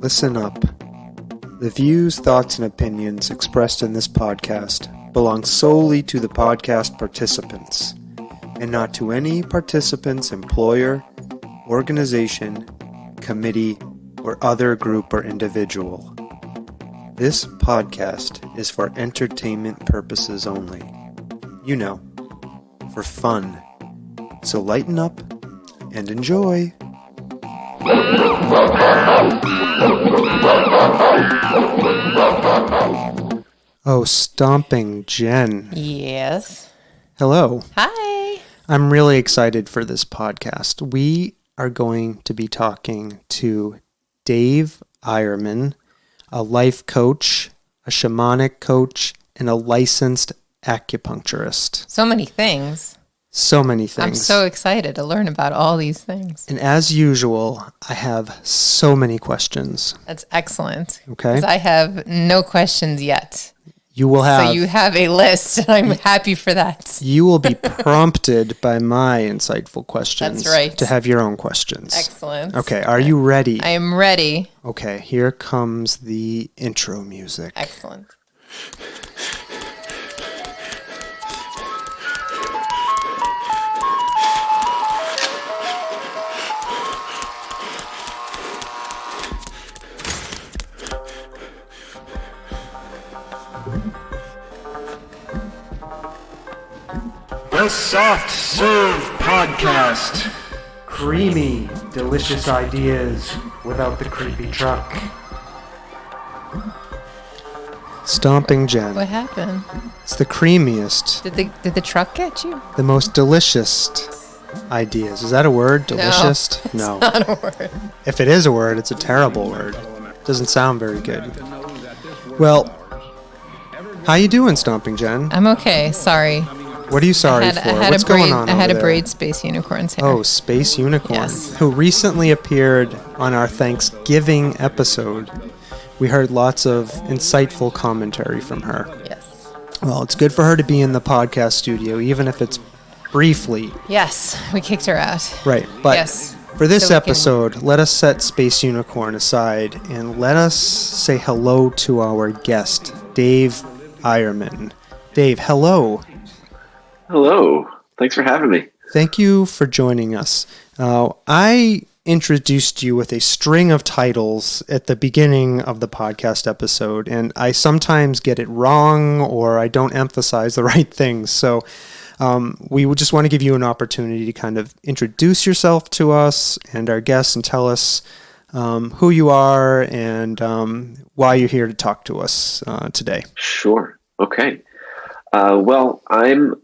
Listen up. The views, thoughts, and opinions expressed in this podcast belong solely to the podcast participants, and not to any participant's employer, organization, committee, or other group or individual. This podcast is for entertainment purposes only. You know, for fun. So lighten up and enjoy. Oh, Stomping Jen. Yes. Hello. Hi. I'm really excited for this podcast. We are going to be talking to Dave Eyerman, a life coach, a shamanic coach, and a licensed acupuncturist. So many things. So many things. I'm so excited to learn about all these things. And as usual, I have so many questions. That's excellent. Okay. Because I have no questions yet. You will have. So you have a list, and I'm happy for that. You will be prompted by my insightful questions. That's right. To have your own questions. Excellent. Okay, are you ready? I am ready. Okay, here comes the intro music. Excellent. The Soft Serve Podcast. Creamy, delicious ideas without the creepy truck. Stomping Jen. What happened? It's the creamiest, Did the truck get you? the most delicious ideas. Is that a word? Delicious? No. Not a word. If it is a word, it's a terrible word. Doesn't sound very good. Well, how you doing, Stomping Jen? I'm okay. Sorry. What are you sorry for? What's going on I had over a there? braid Space Unicorn's hair. Oh, Space Unicorn, Yes. who recently appeared on our Thanksgiving episode. We heard lots of insightful commentary from her. Yes. Well, it's good for her to be in the podcast studio, even if it's briefly. Yes. We kicked her out. Right, but Yes. for this So we can- episode, let us set Space Unicorn aside and let us say hello to our guest, Dave Eyerman. Dave, hello. Hello. Thanks for having me. Thank you for joining us. I introduced you with a string of titles at the beginning of the podcast episode, and I sometimes get it wrong or I don't emphasize the right things. So we would just want to give you an opportunity to kind of introduce yourself to us and our guests and tell us who you are and why you're here to talk to us today. Sure. Okay. Well, I'm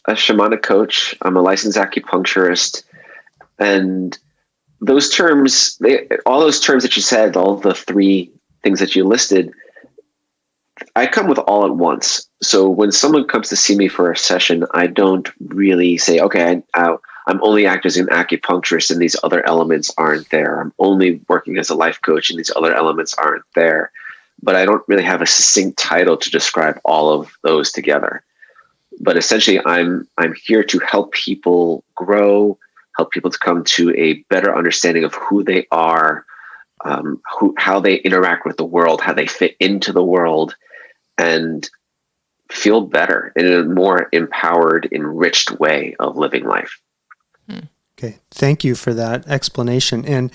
a shamanic coach. I'm a licensed acupuncturist. And those terms, all those terms that you said, all the three things that you listed, I come with all at once. So when someone comes to see me for a session, I don't really say, okay, I'm only acting as an acupuncturist and these other elements aren't there. I'm only working as a life coach and these other elements aren't there. But I don't really have a succinct title to describe all of those together. But essentially, I'm here to help people grow, help people to come to a better understanding of who they are, how they interact with the world, how they fit into the world, and feel better in a more empowered, enriched way of living life. Okay, thank you for that explanation. And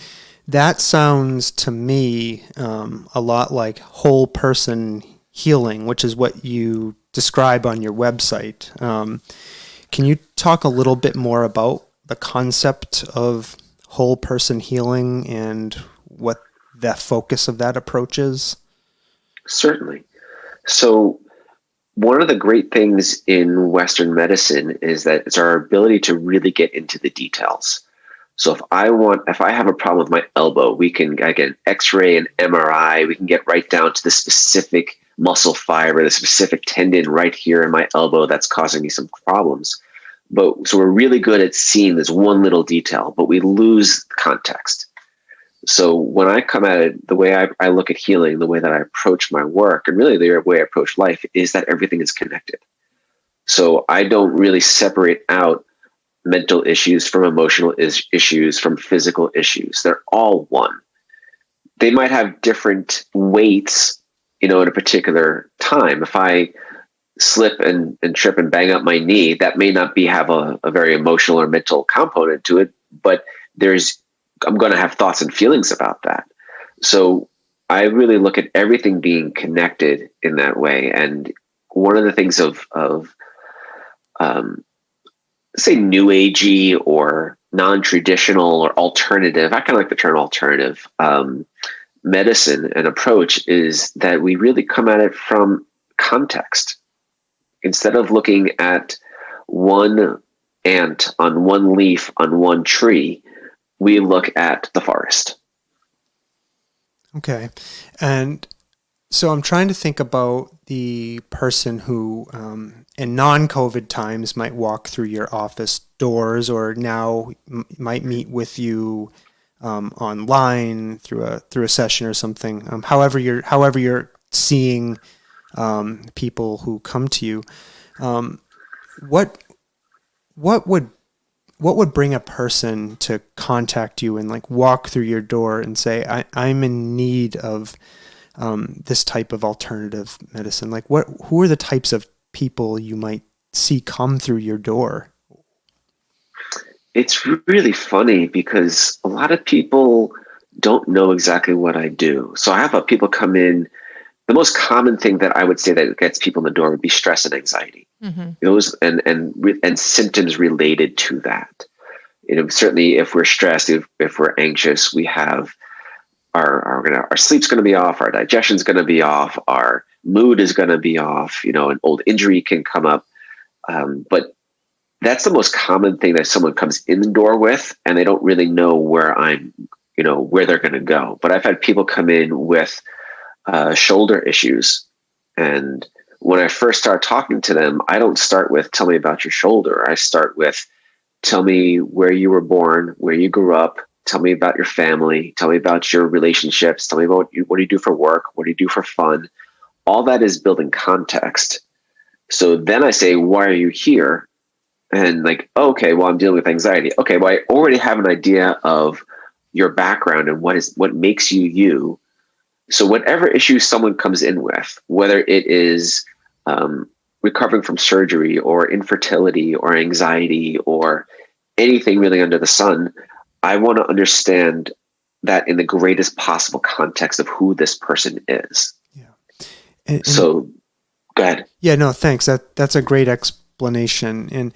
that sounds to me a lot like whole person healing, which is what you describe on your website. Can you talk a little bit more about the concept of whole person healing and what the focus of that approach is? Certainly. So one of the great things in Western medicine is that it's our ability to really get into the details. So if I have a problem with my elbow, I get an X-ray and MRI, we can get right down to the specific muscle fiber, the specific tendon right here in my elbow that's causing me some problems. So we're really good at seeing this one little detail, but we lose context. So when I come at it, the way I look at healing, the way that I approach my work, and really the way I approach life is that everything is connected. So I don't really separate out mental issues from emotional issues, from physical issues. They're all one. they might have different weights, at a particular time. If I slip and trip and bang up my knee, that may not have a very emotional or mental component to it, but I'm going to have thoughts and feelings about that. So I really look at everything being connected in that way. And one of the things of say new agey or non-traditional or alternative, I kind of like the term alternative, medicine and approach is that we really come at it from context. Instead of looking at one ant on one leaf on one tree, we look at the forest. Okay. And so I'm trying to think about the person who in non-COVID times might walk through your office doors, or now might meet with you online through a session or something. However you're seeing people who come to you. What would bring a person to contact you and like walk through your door and say, I'm in need of this type of alternative medicine? Like who are the types of people you might see come through your door? It's really funny because a lot of people don't know exactly what I do. So I have people come in. The most common thing that I would say that gets people in the door would be stress and anxiety. Mm-hmm. Those and symptoms related to that. Certainly if we're stressed, if we're anxious, we have our sleep's going to be off, our digestion's going to be off, our mood is going to be off. An old injury can come up, but that's the most common thing that someone comes in the door with, and they don't really know where where they're going to go. But I've had people come in with shoulder issues, and when I first start talking to them, I don't start with "tell me about your shoulder." I start with "tell me where you were born, where you grew up. Tell me about your family. Tell me about your relationships. Tell me about what do you do for work? What do you do for fun?" All that is building context. So then I say, "Why are you here?" And like, okay, well, I'm dealing with anxiety. Okay, well, I already have an idea of your background and what makes you you. So whatever issue someone comes in with, whether it is recovering from surgery or infertility or anxiety or anything really under the sun, I want to understand that in the greatest possible context of who this person is. Yeah. And so go ahead. Yeah, no, thanks. That's a great explanation. And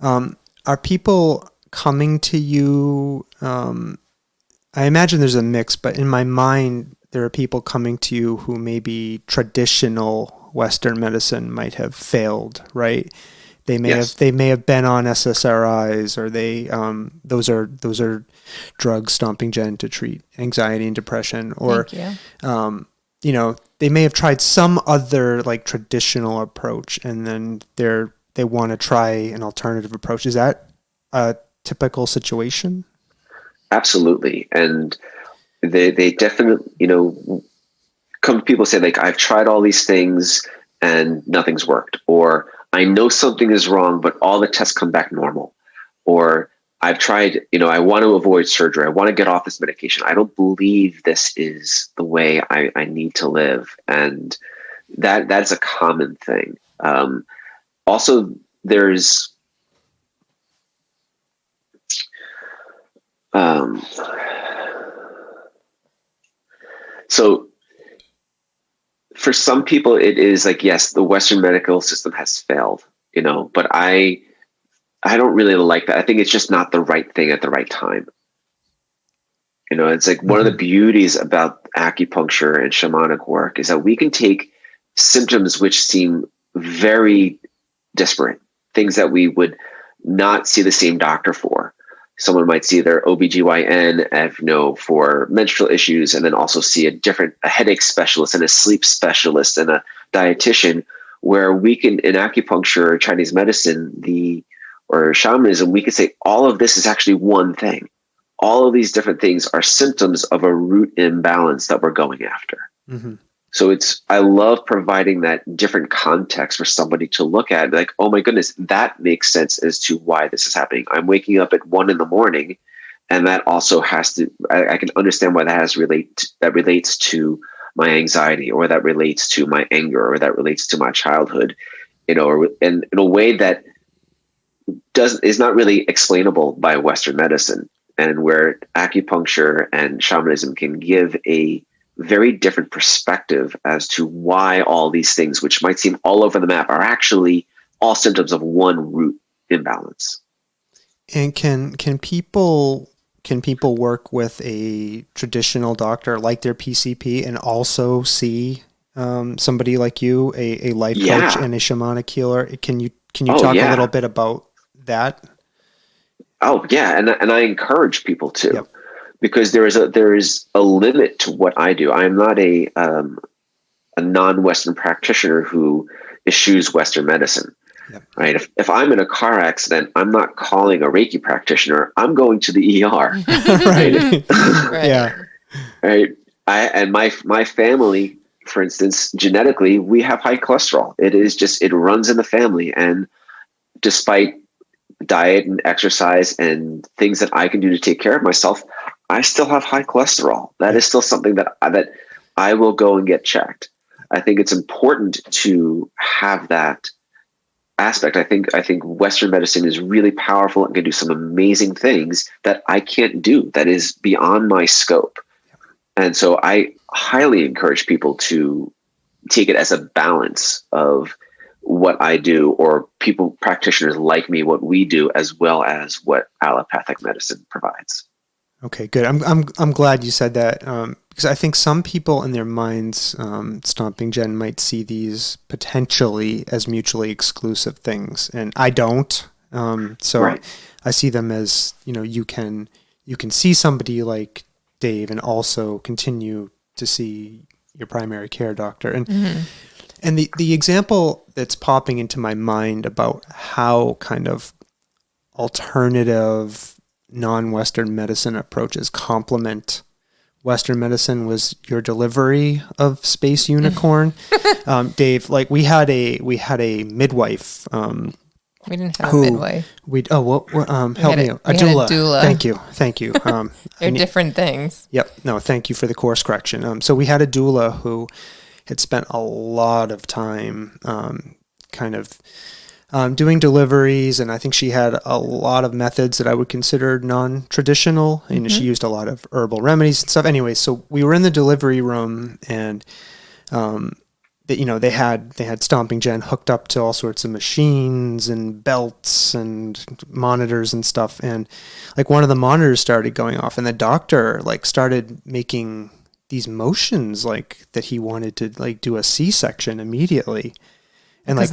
are people coming to you? I imagine there's a mix, but in my mind, there are people coming to you who maybe traditional Western medicine might have failed, right? They may have been on SSRIs, or those are drugs, stomping gen, to treat anxiety and depression, or they may have tried some other like traditional approach, and then they want to try an alternative approach. Is that a typical situation? Absolutely. And they definitely, come people say like, I've tried all these things and nothing's worked, or I know something is wrong, but all the tests come back normal, or I've tried, I want to avoid surgery. I want to get off this medication. I don't believe this is the way I need to live. And that's a common thing. Also, there's so for some people it is like, yes, the Western medical system has failed, but I don't really like that. I think it's just not the right thing at the right time. It's like one of the beauties about acupuncture and shamanic work is that we can take symptoms which seem very disparate, things that we would not see the same doctor for. Someone might see their OBGYN, for menstrual issues, and then also see a headache specialist and a sleep specialist and a dietitian, where we can, in acupuncture or Chinese medicine, or shamanism, we could say all of this is actually one thing. All of these different things are symptoms of a root imbalance that we're going after. Mm-hmm. So I love providing that different context for somebody to look at, like, oh my goodness, that makes sense as to why this is happening. I'm waking up at 1 a.m. And that also has to, I can understand why that relates to my anxiety, or that relates to my anger, or that relates to my childhood, and in a way that is not really explainable by Western medicine, and where acupuncture and shamanism can give a very different perspective as to why all these things, which might seem all over the map, are actually all symptoms of one root imbalance. And can people work with a traditional doctor like their PCP and also see somebody like you, a life coach and a shamanic healer? Can you talk a little bit about that? Oh yeah, and I encourage people to, because there is a limit to what I do. I am not a non-Western practitioner who eschews Western medicine. Yep. Right. If I'm in a car accident, I'm not calling a Reiki practitioner. I'm going to the ER. Right. Right. Yeah. Right. My family, for instance, genetically, we have high cholesterol. It runs in the family. And despite diet and exercise and things that I can do to take care of myself, I still have high cholesterol. That is still something that I will go and get checked. I think it's important to have that aspect. I think Western medicine is really powerful and can do some amazing things that I can't do, that is beyond my scope. And so I highly encourage people to take it as a balance of what I do, or practitioners like me, what we do, as well as what allopathic medicine provides. Okay, good. I'm glad you said that, because I think some people in their minds, Stomping Jen, might see these potentially as mutually exclusive things, and I don't. So right. I see them as, you can see somebody like Dave and also continue to see your primary care doctor. And and the example that's popping into my mind about how kind of alternative non-Western medicine approaches complement Western medicine was your delivery of Space Unicorn. Dave, like we had a midwife. We didn't have a midwife. Help me out. A doula. Thank you. They're different things. Yep. No, thank you for the course correction. So we had a doula who had spent a lot of time doing deliveries, and I think she had a lot of methods that I would consider non-traditional, and she used a lot of herbal remedies and stuff. Anyway, so we were in the delivery room, and they had Stomping Jen hooked up to all sorts of machines and belts and monitors and stuff, and like one of the monitors started going off, and the doctor like started making these motions like that he wanted to like do a C-section immediately. And because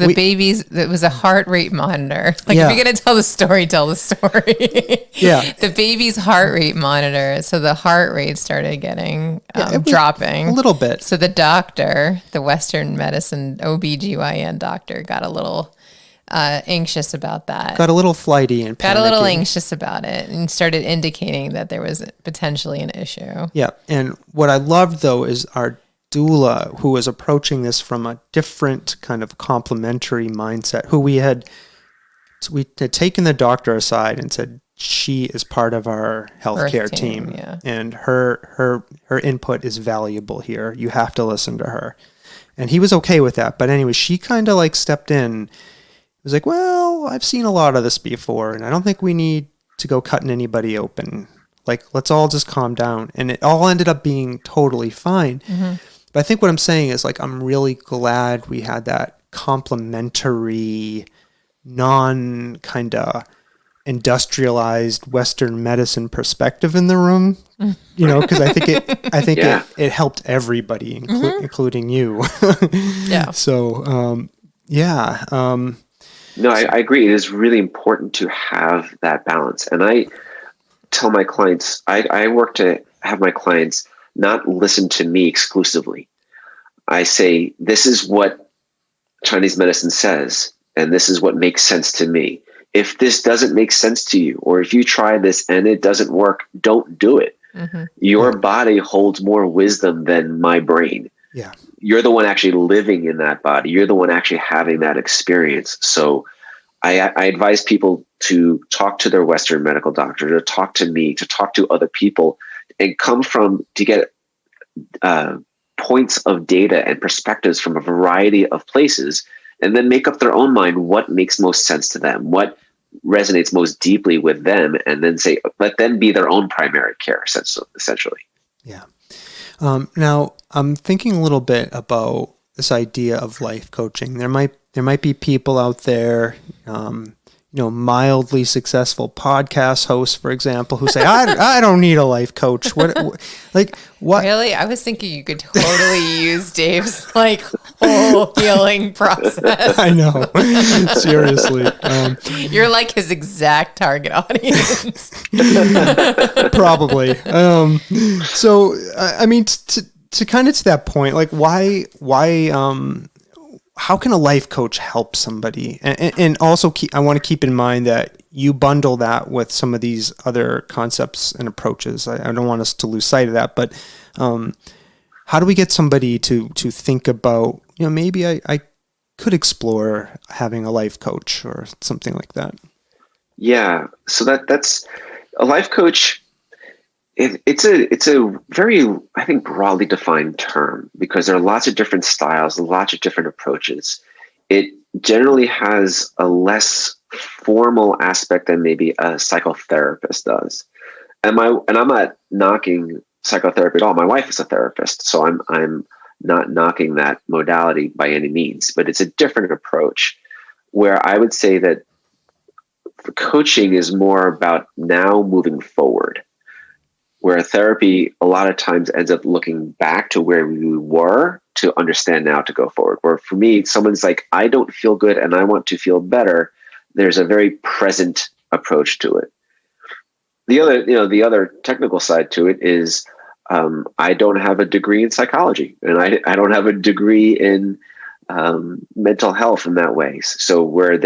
it was a heart rate monitor. Like if you're going to tell the story, tell the story. Yeah. The baby's heart rate monitor. So the heart rate started getting dropping. A little bit. So the doctor, the Western medicine OBGYN doctor, got a little anxious about that. Got a little flighty and panicky. Got a little anxious about it and started indicating that there was potentially an issue. Yeah. And what I loved though is our doula, who was approaching this from a different kind of complementary mindset, who we had taken the doctor aside and said she is part of our healthcare team, and her input is valuable here. You have to listen to her. And he was okay with that. But anyway, she kind of like stepped in. It was like, well, I've seen a lot of this before, and I don't think we need to go cutting anybody open. Like, let's all just calm down. And it all ended up being totally fine. But I think what I'm saying is, like, I'm really glad we had that complementary, non-kind of industrialized Western medicine perspective in the room, because I think it helped everybody, including you. Yeah. So, No, I agree. It is really important to have that balance. And I tell my clients, I work to have my clients not listen to me exclusively. I say, this is what Chinese medicine says, and this is what makes sense to me. If this doesn't make sense to you, or if you try this and it doesn't work, don't do it. Your body holds more wisdom than my brain. Yeah. You're the one actually living in that body. You're the one actually having that experience. So I advise people to talk to their Western medical doctor, to talk to me, to talk to other people, and to get points of data and perspectives from a variety of places, and then make up their own mind what makes most sense to them, what resonates most deeply with them, and then let them be their own primary care, essentially. Yeah. Now, I'm thinking a little bit about this idea of life coaching. There might be people out there, mildly successful podcast hosts, for example, who say, I don't need a life coach. What? Really? I was thinking you could totally use Dave's whole healing process. I know. Seriously. You're like his exact target audience. Probably. So, I mean, to kind of to that point, why, how can a life coach help somebody? And also I want to keep in mind that you bundle that with some of these other concepts and approaches. I don't want us to lose sight of that, but how do we get somebody to think about, maybe I could explore having a life coach or something like that? Yeah. So that's a life coach. It's a very, I think, broadly defined term, because there are lots of different styles, lots of different approaches. It generally has a less formal aspect than maybe a psychotherapist does. And I'm not knocking psychotherapy at all. My wife is a therapist, so I'm not knocking that modality by any means, but it's a different approach, where I would say that coaching is more about now moving forward, where therapy a lot of times ends up looking back to where we were to understand now to go forward. Where for me, someone's like, I don't feel good and I want to feel better. There's a very present approach to it. The other technical side to it is I don't have a degree in psychology, and I don't have a degree in mental health in that way. So where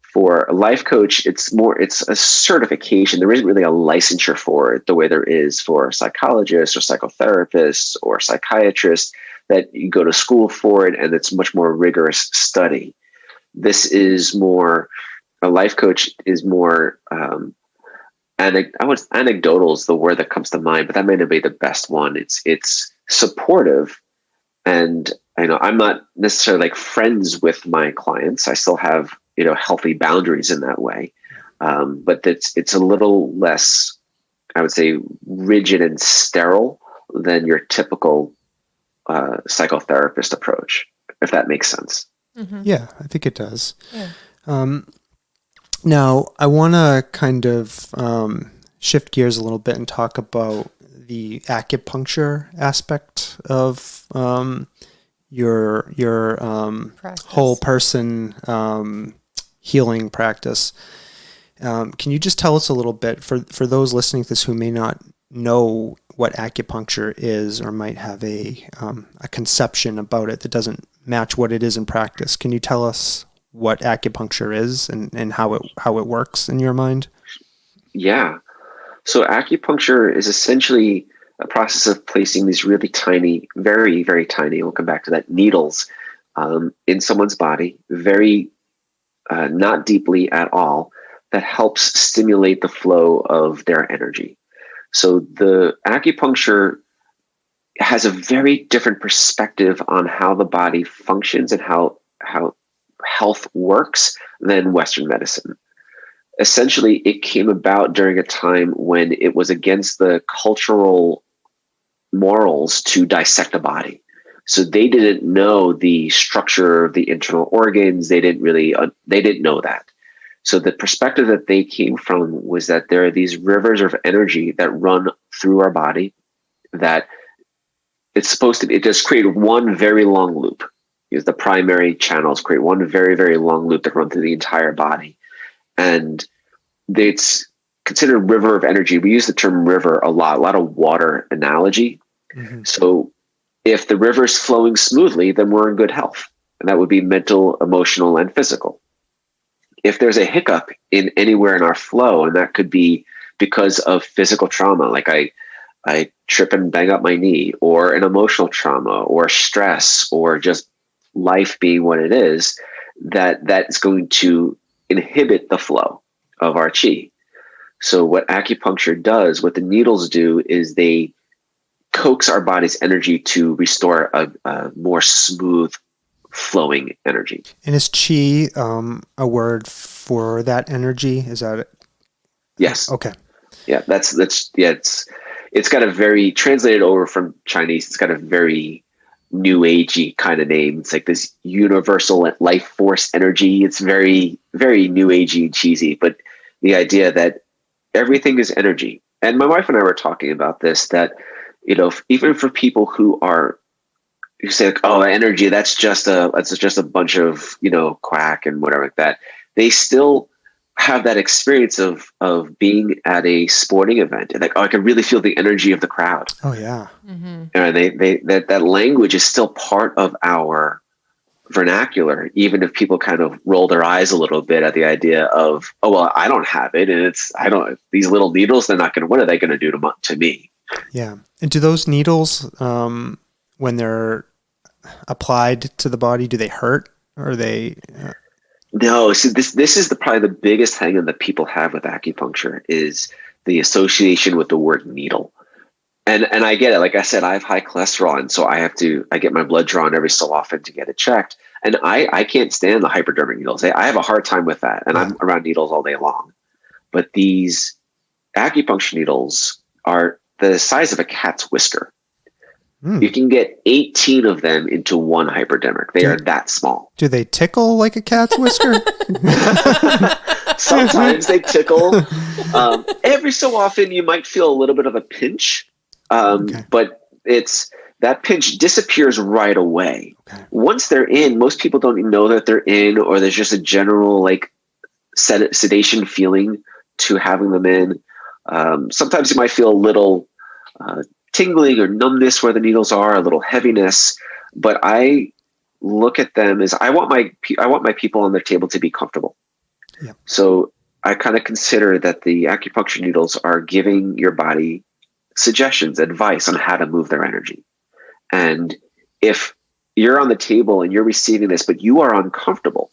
for a life coach, it's a certification. There isn't really a licensure for it the way there is for psychologists or psychotherapists or psychiatrists, that you go to school for it and it's much more rigorous study. This is more, a life coach is more, anecdotal is the word that comes to mind, but that may not be the best one. It's supportive. And I'm not necessarily friends with my clients. I still have, healthy boundaries in that way. But it's a little less, I would say, rigid and sterile than your typical psychotherapist approach, if that makes sense. Mm-hmm. Yeah, I think it does. Yeah. Now, I want to kind of shift gears a little bit and talk about the acupuncture aspect of your whole person healing practice. Can you just tell us a little bit, for those listening to this who may not know what acupuncture is, or might have a conception about it that doesn't match what it is in practice? Can you tell us what acupuncture is and how it works in your mind? Yeah. So acupuncture is essentially a process of placing these really tiny, very, very tiny, we'll come back to that, needles in someone's body, very not deeply at all, that helps stimulate the flow of their energy. So the acupuncture has a very different perspective on how the body functions and how health works than Western medicine. Essentially, it came about during a time when it was against the cultural morals to dissect a body. So they didn't know the structure of the internal organs. They didn't know that. So the perspective that they came from was that there are these rivers of energy that run through our body, that it just create one very long loop. Because the primary channels create one very, very long loop that run through the entire body. And it's considered river of energy. We use the term river a lot of water analogy. Mm-hmm. So if the river is flowing smoothly, then we're in good health. And that would be mental, emotional, and physical. If there's a hiccup in anywhere in our flow, and that could be because of physical trauma, like I trip and bang up my knee, or an emotional trauma, or stress, or just life being what it is, that's going to inhibit the flow of our chi. So what acupuncture does, what the needles do, is they coax our body's energy to restore a more smooth flowing energy. And is chi a word for that energy? Is that it? Yes. Okay. Yeah, that's yeah. It's got a very, translated over from Chinese, it's got a very new agey kind of name. It's like this universal life force energy. It's very, very new agey and cheesy, but the idea that everything is energy. And my wife and I were talking about this, that, you know, even for people who say like, oh, energy, that's just a bunch of, you know, quack and whatever like that. They still have that experience of being at a sporting event and like, oh, I can really feel the energy of the crowd. Oh yeah. Mm-hmm. And that language is still part of our vernacular, even if people kind of roll their eyes a little bit at the idea of, oh, well, I don't have it. And these little needles, they're not going to, what are they going to do to me? Yeah. And do those needles, when they're applied to the body, do they hurt, or they? No. So this is probably the biggest hang-up that people have with acupuncture is the association with the word needle. And I get it. Like I said, I have high cholesterol, and so I get my blood drawn every so often to get it checked. And I can't stand the hypodermic needles. I have a hard time with that, and I'm around needles all day long. But these acupuncture needles are the size of a cat's whisker. You can get 18 of them into one hypodermic. They are that small. Do they tickle like a cat's whisker? Sometimes they tickle. Every so often you might feel a little bit of a pinch, but that pinch disappears right away. Okay. Once they're in, most people don't even know that they're in, or there's just a general like sedation feeling to having them in. Sometimes you might feel a little tingling or numbness where the needles are, a little heaviness, but I look at them as I want my people on their table to be comfortable. Yeah. So I kind of consider that the acupuncture needles are giving your body suggestions, advice on how to move their energy. And if you're on the table and you're receiving this, but you are uncomfortable,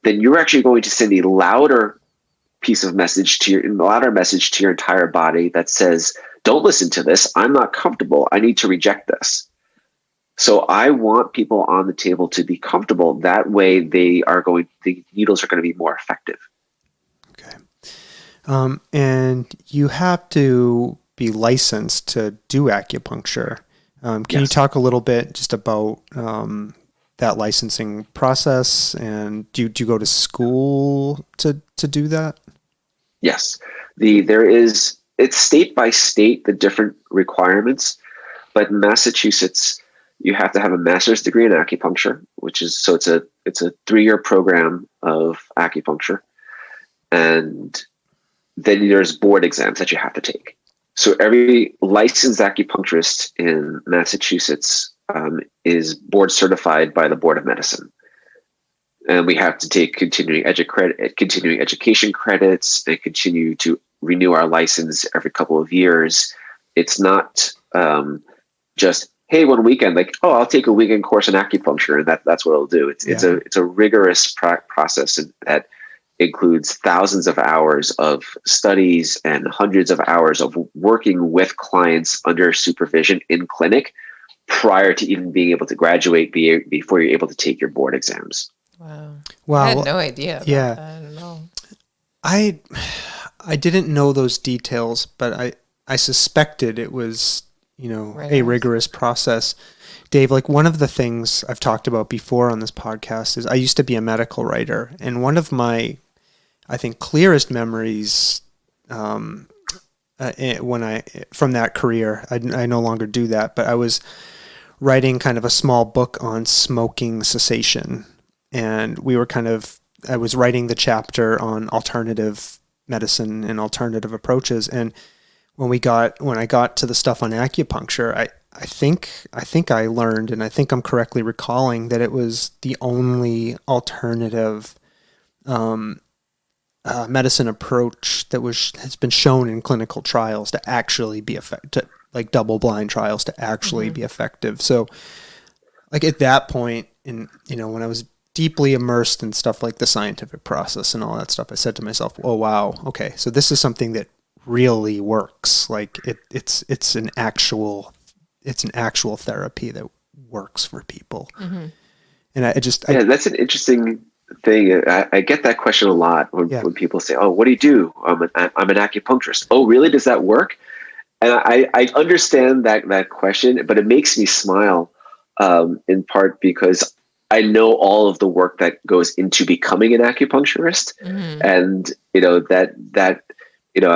then you're actually going to send a louder message to your entire body that says, don't listen to this. I'm not comfortable. I need to reject this. So I want people on the table to be comfortable. That way the needles are going to be more effective. Okay. And you have to be licensed to do acupuncture. Can you talk a little bit just about that licensing process? And do you go to school to do that? Yes. It's state by state, the different requirements, but in Massachusetts, you have to have a master's degree in acupuncture, it's a 3-year program of acupuncture. And then there's board exams that you have to take. So every licensed acupuncturist in Massachusetts is board certified by the Board of Medicine. And we have to take continuing education credits and continue to renew our license every couple of years. It's not just, hey, one weekend, like, oh, I'll take a weekend course in acupuncture, and that's what it'll do. It's a rigorous process that includes thousands of hours of studies and hundreds of hours of working with clients under supervision in clinic prior to even being able to graduate before you're able to take your board exams. Wow. I had no idea about that. I don't know. I didn't know those details, but I suspected it was, a rigorous process. Dave, like one of the things I've talked about before on this podcast is I used to be a medical writer, and one of my, I think, clearest memories from that career, I no longer do that, but I was writing kind of a small book on smoking cessation, and I was writing the chapter on alternative medicine and alternative approaches, and when I got to the stuff on acupuncture, I think I learned, and I think I'm correctly recalling, that it was the only alternative medicine approach that has been shown in clinical trials to actually be effective, like double-blind trials to actually be effective. So, like at that point, when I was deeply immersed in stuff like the scientific process and all that stuff, I said to myself, oh, wow, okay, so this is something that really works. Like it's an actual therapy that works for people. Mm-hmm. And that's an interesting thing. I get that question a lot when people say, oh, what do you do? I'm an acupuncturist. Oh, really? Does that work? And I understand that question, but it makes me smile in part because I know all of the work that goes into becoming an acupuncturist. Mm-hmm. And,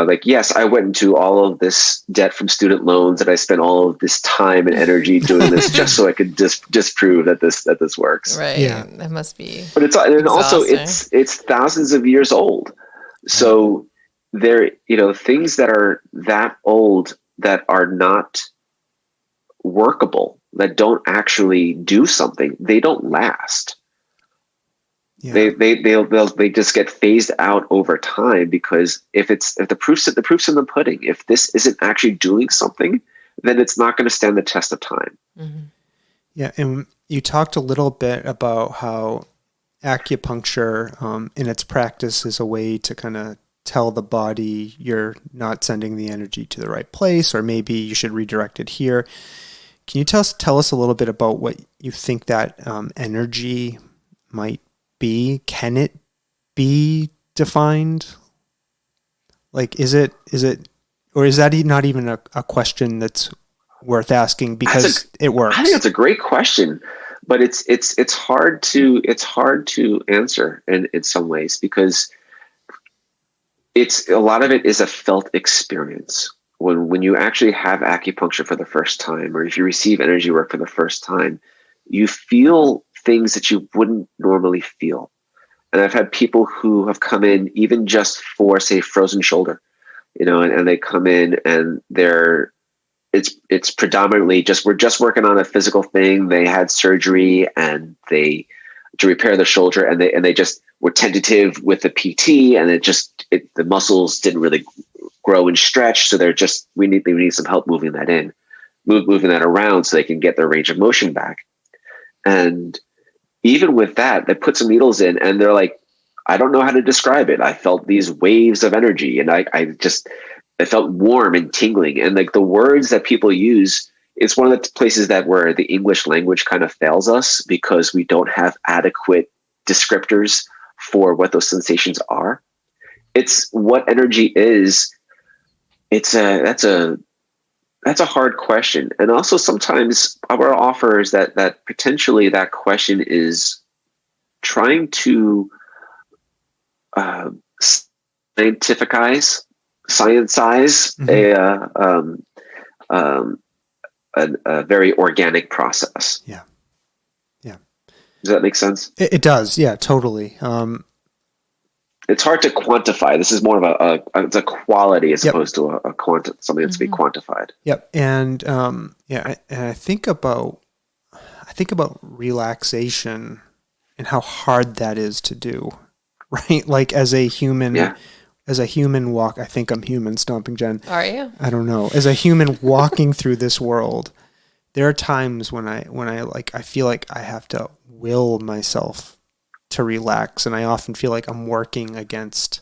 like, yes, I went into all of this debt from student loans and I spent all of this time and energy doing this just so I could disprove that this works. Right. Yeah. That must be. But it's thousands of years old. So there, things that are that old that are not workable, that don't actually do something, they don't last. Yeah. They just get phased out over time, because if the proof's in the pudding, if this isn't actually doing something, then it's not going to stand the test of time. Mm-hmm. Yeah. And you talked a little bit about how acupuncture in its practice is a way to kind of tell the body you're not sending the energy to the right place, or maybe you should redirect it here. Can you tell us a little bit about what you think that energy might be? Can it be defined? Like, is it, or is that not even a question that's worth asking because it works? I think that's a great question, but it's hard to answer in some ways, because a lot of it is a felt experience. When you actually have acupuncture for the first time, or if you receive energy work for the first time, you feel things that you wouldn't normally feel. And I've had people who have come in even just for, say, frozen shoulder, and they come in and it's predominantly we're just working on a physical thing. They had surgery and to repair the shoulder, and they just were tentative with the PT, and the muscles didn't really grow and stretch. So we need some help moving that around so they can get their range of motion back. And even with that, they put some needles in and they're like, I don't know how to describe it. I felt these waves of energy, and I felt warm and tingling. And like the words that people use, it's one of the places where the English language kind of fails us, because we don't have adequate descriptors for what those sensations are. It's what energy is. That's a hard question. And also sometimes our offer is that potentially that question is trying to scientize a very organic process. Yeah. Yeah. Does that make sense? It does. Yeah, totally. It's hard to quantify. This is more of it's a quality as opposed to something that's to be quantified. Yep. And I think about relaxation and how hard that is to do, right? Like as a human walk, I think I'm human stomping Jen. Are you? I don't know. As a human walking through this world, there are times when I feel like I have to will myself to relax, and I often feel like I'm working against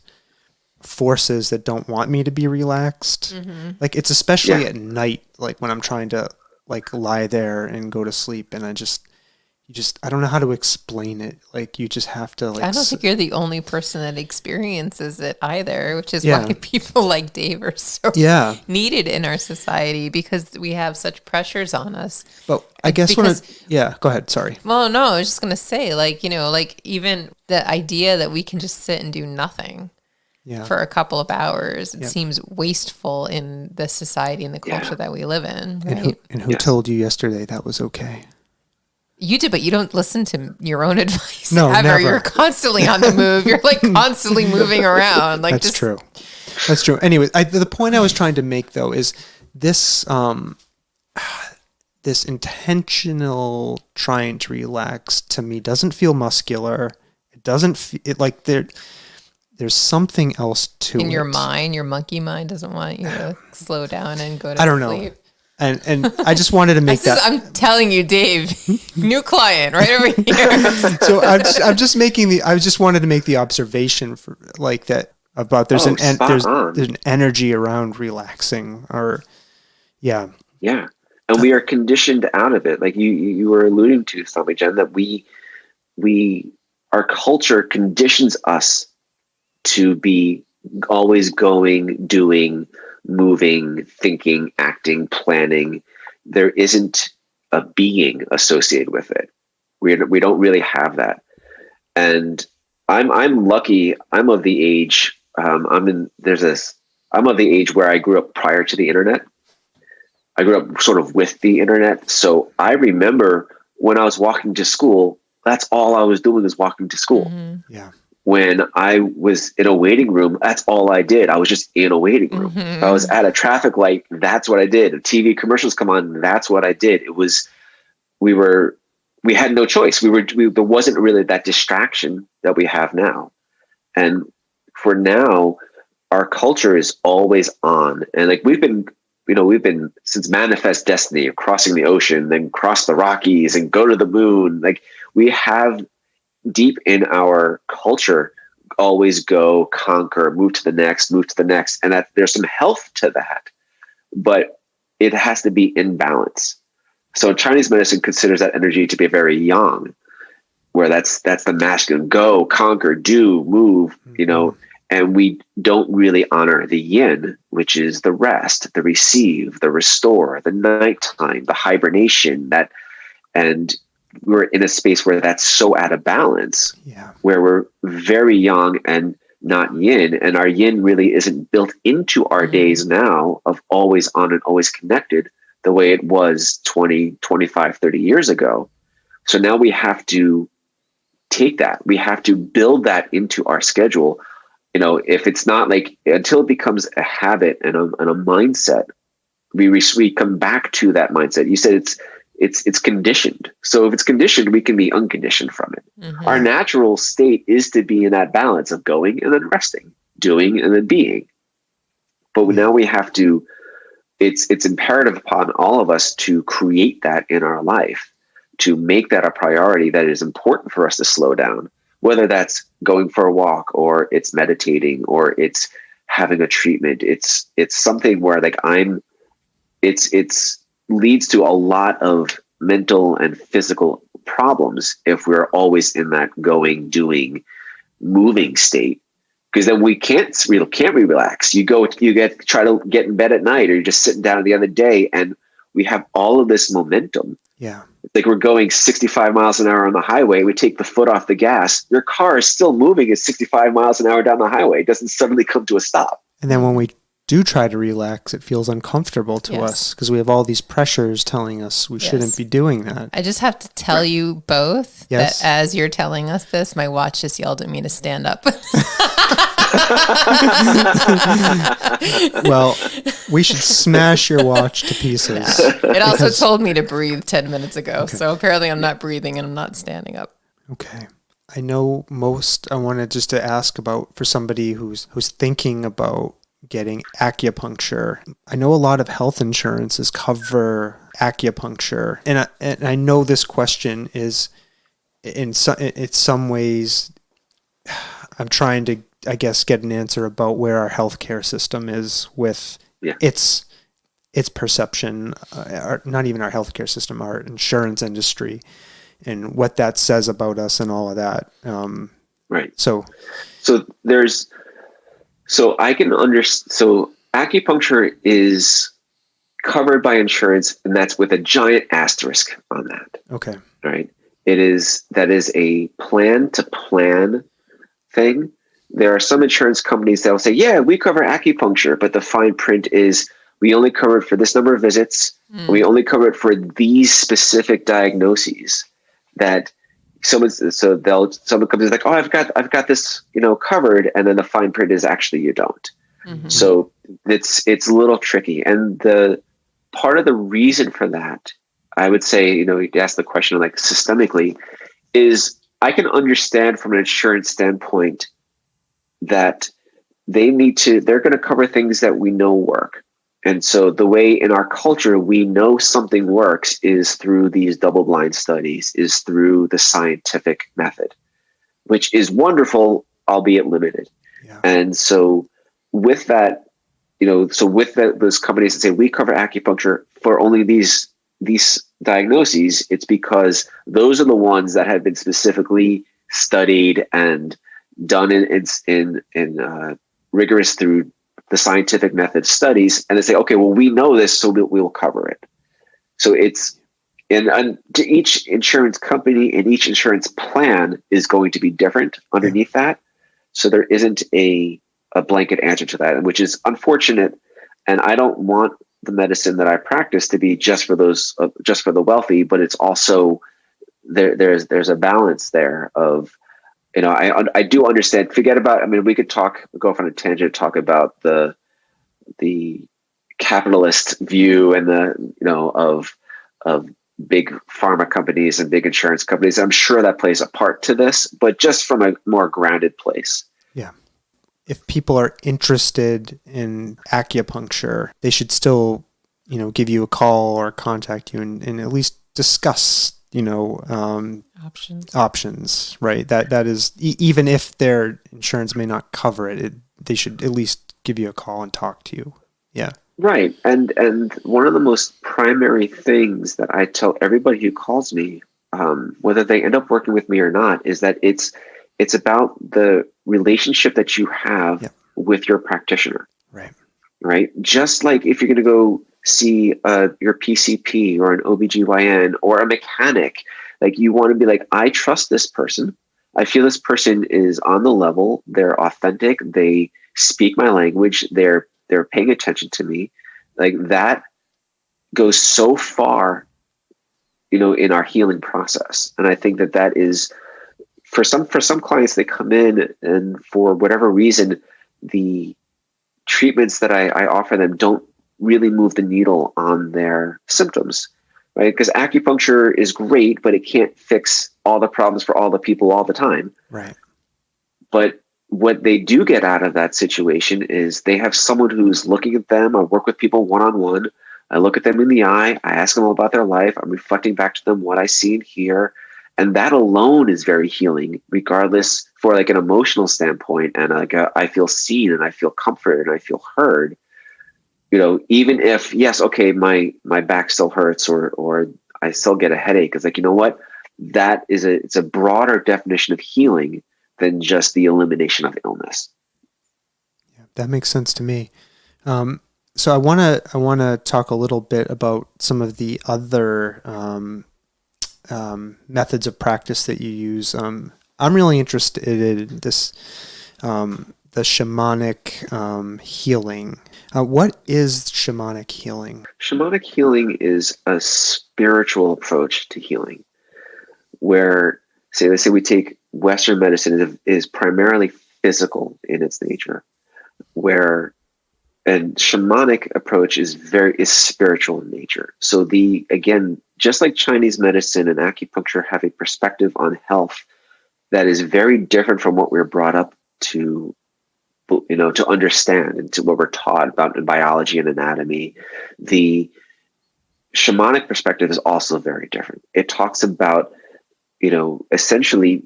forces that don't want me to be relaxed. Mm-hmm. Like it's especially at night, like when I'm trying to like lie there and go to sleep, and I don't know how to explain it. Like you just have to like. I don't think you're the only person that experiences it either, which is why people like Dave are so needed in our society, because we have such pressures on us. But I guess go ahead. Sorry. Well, no, I was just going to say, like even the idea that we can just sit and do nothing for a couple of hours, it seems wasteful in the society and the culture that we live in. Right? And who told you yesterday that was okay? You do, but you don't listen to your own advice. No, ever. Never. You're constantly on the move. You're like constantly moving around. Like That's true. That's true. Anyway, the point I was trying to make though is this this intentional trying to relax to me doesn't feel muscular. It doesn't feel like there's something else to it. In your mind, your monkey mind doesn't want you to slow down and go to sleep. I don't know. And I just wanted to make that. I'm telling you, Dave, new client right over here. So I just wanted to make the observation for like that about there's an energy around relaxing yeah. And we are conditioned out of it. Like you were alluding to something, Jen, that our culture conditions us to be always going, doing, moving, thinking, acting, planning. There isn't a being associated with it. We don't really have that. And I'm lucky. I'm of the age. I'm of the age where I grew up prior to the internet. I grew up sort of with the internet. So I remember when I was walking to school, that's all I was doing was walking to school. Mm-hmm. Yeah. When I was in a waiting room, that's all I did. I was just in a waiting room. Mm-hmm. I was at a traffic light. That's what I did. If TV commercials come on, that's what I did. We had no choice. There wasn't really that distraction that we have now. And for now, our culture is always on. And like we've been since Manifest Destiny of crossing the ocean, then cross the Rockies and go to the moon. Like we have deep in our culture, always go, conquer, move to the next. And that there's some health to that, but it has to be in balance. So Chinese medicine considers that energy to be very yang, where that's the masculine, go, conquer, do, move, and we don't really honor the yin, which is the rest, the receive, the restore, the nighttime, the hibernation, and we're in a space where that's so out of balance, where we're very yang and not yin. And our yin really isn't built into our days now of always on and always connected the way it was 20, 25, 30 years ago. So now we have to take that. We have to build that into our schedule. If it's not like, until it becomes a habit and a mindset, we come back to that mindset. You said it's conditioned. So if it's conditioned, we can be unconditioned from it. Mm-hmm. Our natural state is to be in that balance of going and then resting, doing and then being. But now we have to, it's imperative upon all of us to create that in our life, to make that a priority that is important for us to slow down, whether that's going for a walk or it's meditating or it's having a treatment. It's something where like it's leads to a lot of mental and physical problems if we're always in that going, doing, moving state. Because then we can't relax. Try to get in bed at night, or you're just sitting down at the end of the day, and we have all of this momentum. Yeah. Like we're going 65 miles an hour on the highway. We take the foot off the gas. Your car is still moving at 65 miles an hour down the highway. It doesn't suddenly come to a stop. And then when we do try to relax, it feels uncomfortable to us because we have all these pressures telling us we shouldn't be doing that. I just have to tell you both that as you're telling us this, my watch just yelled at me to stand up. Well, we should smash your watch to pieces. Yeah. It also told me to breathe 10 minutes ago. Okay. So apparently I'm not breathing and I'm not standing up. Okay. I know I wanted just to ask about, for somebody who's thinking about getting acupuncture. I know a lot of health insurances cover acupuncture. And I know this question is in some ways, I'm trying to, I guess, get an answer about where our healthcare system is with its perception, not even our healthcare system, our insurance industry, and what that says about us and all of that. Right. So I can understand. So acupuncture is covered by insurance, and that's with a giant asterisk on that. Okay. Right. That is a plan to plan thing. There are some insurance companies that will say, yeah, we cover acupuncture, but the fine print is we only cover it for this number of visits. We only cover it for these specific diagnoses. That someone comes in like, oh, I've got this, covered, and then the fine print is actually you don't. Mm-hmm. So it's a little tricky. And the part of the reason for that, I would say, you ask the question like systemically, is I can understand from an insurance standpoint that they're going to cover things that we know work. And so the way in our culture we know something works is through these double-blind studies, is through the scientific method, which is wonderful, albeit limited. Yeah. And so with that, those companies that say we cover acupuncture for only these diagnoses, it's because those are the ones that have been specifically studied and done in rigorous through the scientific method studies, and they say, okay, well, we know this, so we'll cover it. So it's and to each insurance company and each insurance plan is going to be different underneath that. So there isn't a blanket answer to that, which is unfortunate. And I don't want the medicine that I practice to be just for those, just for the wealthy, but it's also there's a balance there of, I do understand. Forget about. I mean, we could go off on a tangent, talk about the capitalist view and of big pharma companies and big insurance companies. I'm sure that plays a part to this, but just from a more grounded place. Yeah. If people are interested in acupuncture, they should still, give you a call or contact you and at least discuss, options, right? That is, even if their insurance may not cover it, they should at least give you a call and talk to you. Yeah. Right. And one of the most primary things that I tell everybody who calls me, whether they end up working with me or not, is that it's about the relationship that you have with your practitioner. Right. Right. Just like if you're going to go see your PCP or an OBGYN or a mechanic, like you want to be like, I trust this person. I feel this person is on the level. They're authentic. They speak my language. They're paying attention to me. Like that goes so far, in our healing process. And I think that is for some clients, they come in and for whatever reason, the treatments that I offer them don't really move the needle on their symptoms, right? Because acupuncture is great, but it can't fix all the problems for all the people all the time. Right. But what they do get out of that situation is they have someone who's looking at them. I work with people one-on-one. I look at them in the eye. I ask them all about their life. I'm reflecting back to them what I see and hear. And that alone is very healing, regardless for like an emotional standpoint. And I feel seen and I feel comforted and I feel heard. Even if, yes, okay, my back still hurts or I still get a headache. It's like, you know what? It's a broader definition of healing than just the elimination of illness. Yeah, that makes sense to me. So I want to talk a little bit about some of the other methods of practice that you use. I'm really interested in this, the shamanic healing. What is shamanic healing? Shamanic healing is a spiritual approach to healing, where let's say we take Western medicine is primarily physical in its nature, and shamanic approach is spiritual in nature. So just like Chinese medicine and acupuncture have a perspective on health that is very different from what we're brought up to understand and to what we're taught about in biology and anatomy. The shamanic perspective is also very different. It talks about, essentially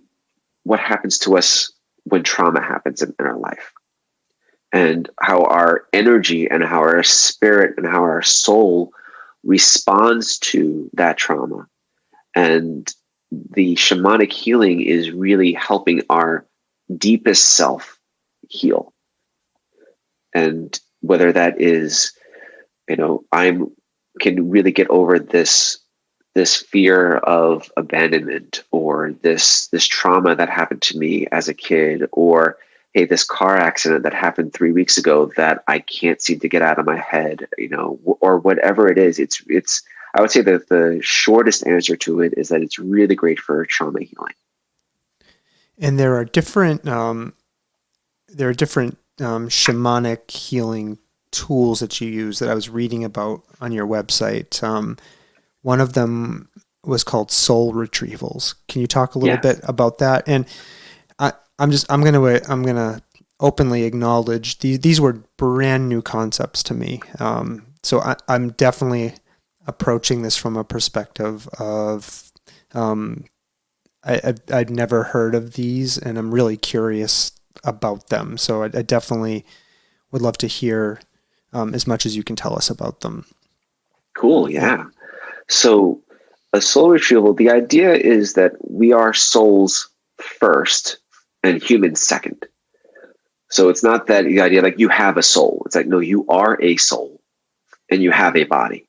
what happens to us when trauma happens in our life, and how our energy and how our spirit and how our soul responds to that trauma. And the shamanic healing is really helping our deepest self heal. And whether that is, I can really get over this fear of abandonment, or this trauma that happened to me as a kid, or hey, this car accident that happened 3 weeks ago that I can't seem to get out of my head, or whatever it is. It's I would say that the shortest answer to it is that it's really great for trauma healing. And there are different shamanic healing tools that you use that I was reading about on your website. One of them was called soul retrievals. Can you talk a little bit about that? And I'm gonna openly acknowledge these were brand new concepts to me. So I'm definitely approaching this from a perspective of, I'd never heard of these, and I'm really curious about them. So I definitely would love to hear as much as you can tell us about them. Cool. Yeah. So a soul retrieval, the idea is that we are souls first and humans second. So it's not that the idea like you have a soul. It's like, no, you are a soul and you have a body.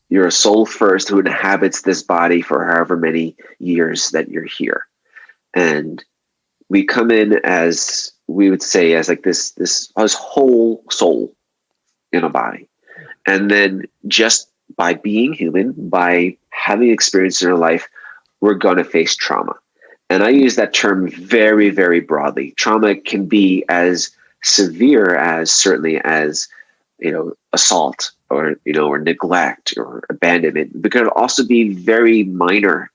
You're a soul first who inhabits this body for however many years that you're here. And we come in as, we would say, as like this whole soul in a body. And then just by being human, by having experience in our life, we're going to face trauma. And I use that term very, very broadly. Trauma can be as severe as certainly as, assault or, or neglect or abandonment. But it could also be very minor,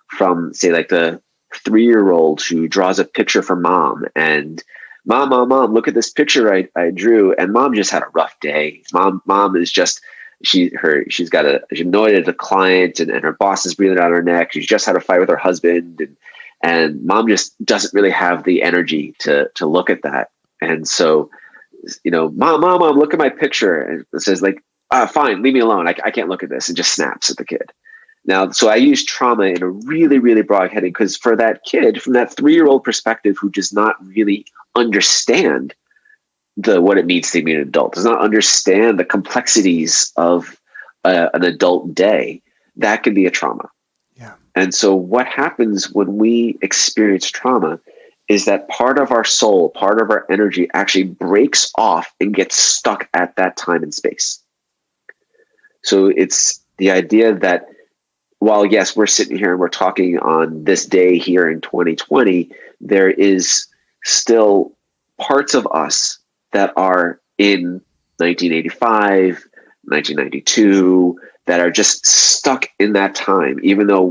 from say like the 3-year-old who draws a picture for mom and mom, look at this picture I drew. And mom just had a rough day. Mom is just, she's annoyed at a client and her boss is breathing down her neck. She's just had a fight with her husband and mom just doesn't really have the energy to look at that. And so, mom, look at my picture. And it says like, fine, leave me alone. I can't look at this, and just snaps at the kid. Now, so I use trauma in a really, really broad heading because for that kid, from that 3-year-old perspective who does not really understand what it means to be an adult, does not understand the complexities of an adult day, that can be a trauma. Yeah. And so what happens when we experience trauma is that part of our soul, part of our energy actually breaks off and gets stuck at that time and space. So it's the idea that while, yes, we're sitting here and we're talking on this day here in 2020, there is still parts of us that are in 1985, 1992, that are just stuck in that time, even though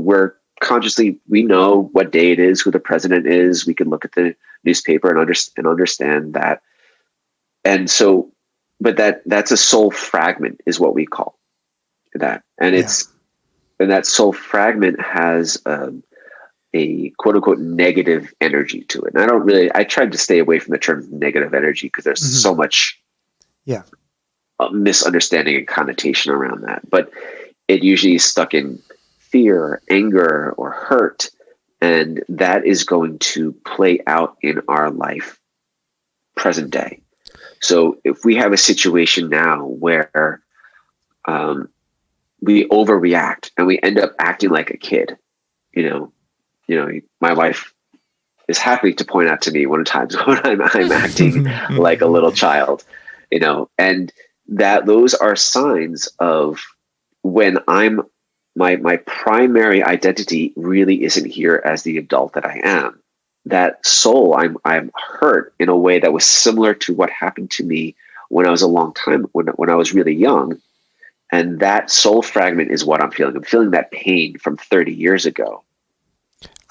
we know what day it is, who the president is. We can look at the newspaper and understand that. And so, but that's a soul fragment is what we call that. And and that soul fragment has a quote unquote negative energy to it. And I tried to stay away from the term negative energy because there's so much misunderstanding and connotation around that. But it usually is stuck in fear, anger, or hurt. And that is going to play out in our life present day. So if we have a situation now where we overreact and we end up acting like a kid, my wife is happy to point out to me one times when I'm acting like a little child, and that those are signs of when my primary identity really isn't here as the adult that I am. That soul, I'm hurt in a way that was similar to what happened to me when I was a long time, when I was really young. And that soul fragment is what I'm feeling. I'm feeling that pain from 30 years ago.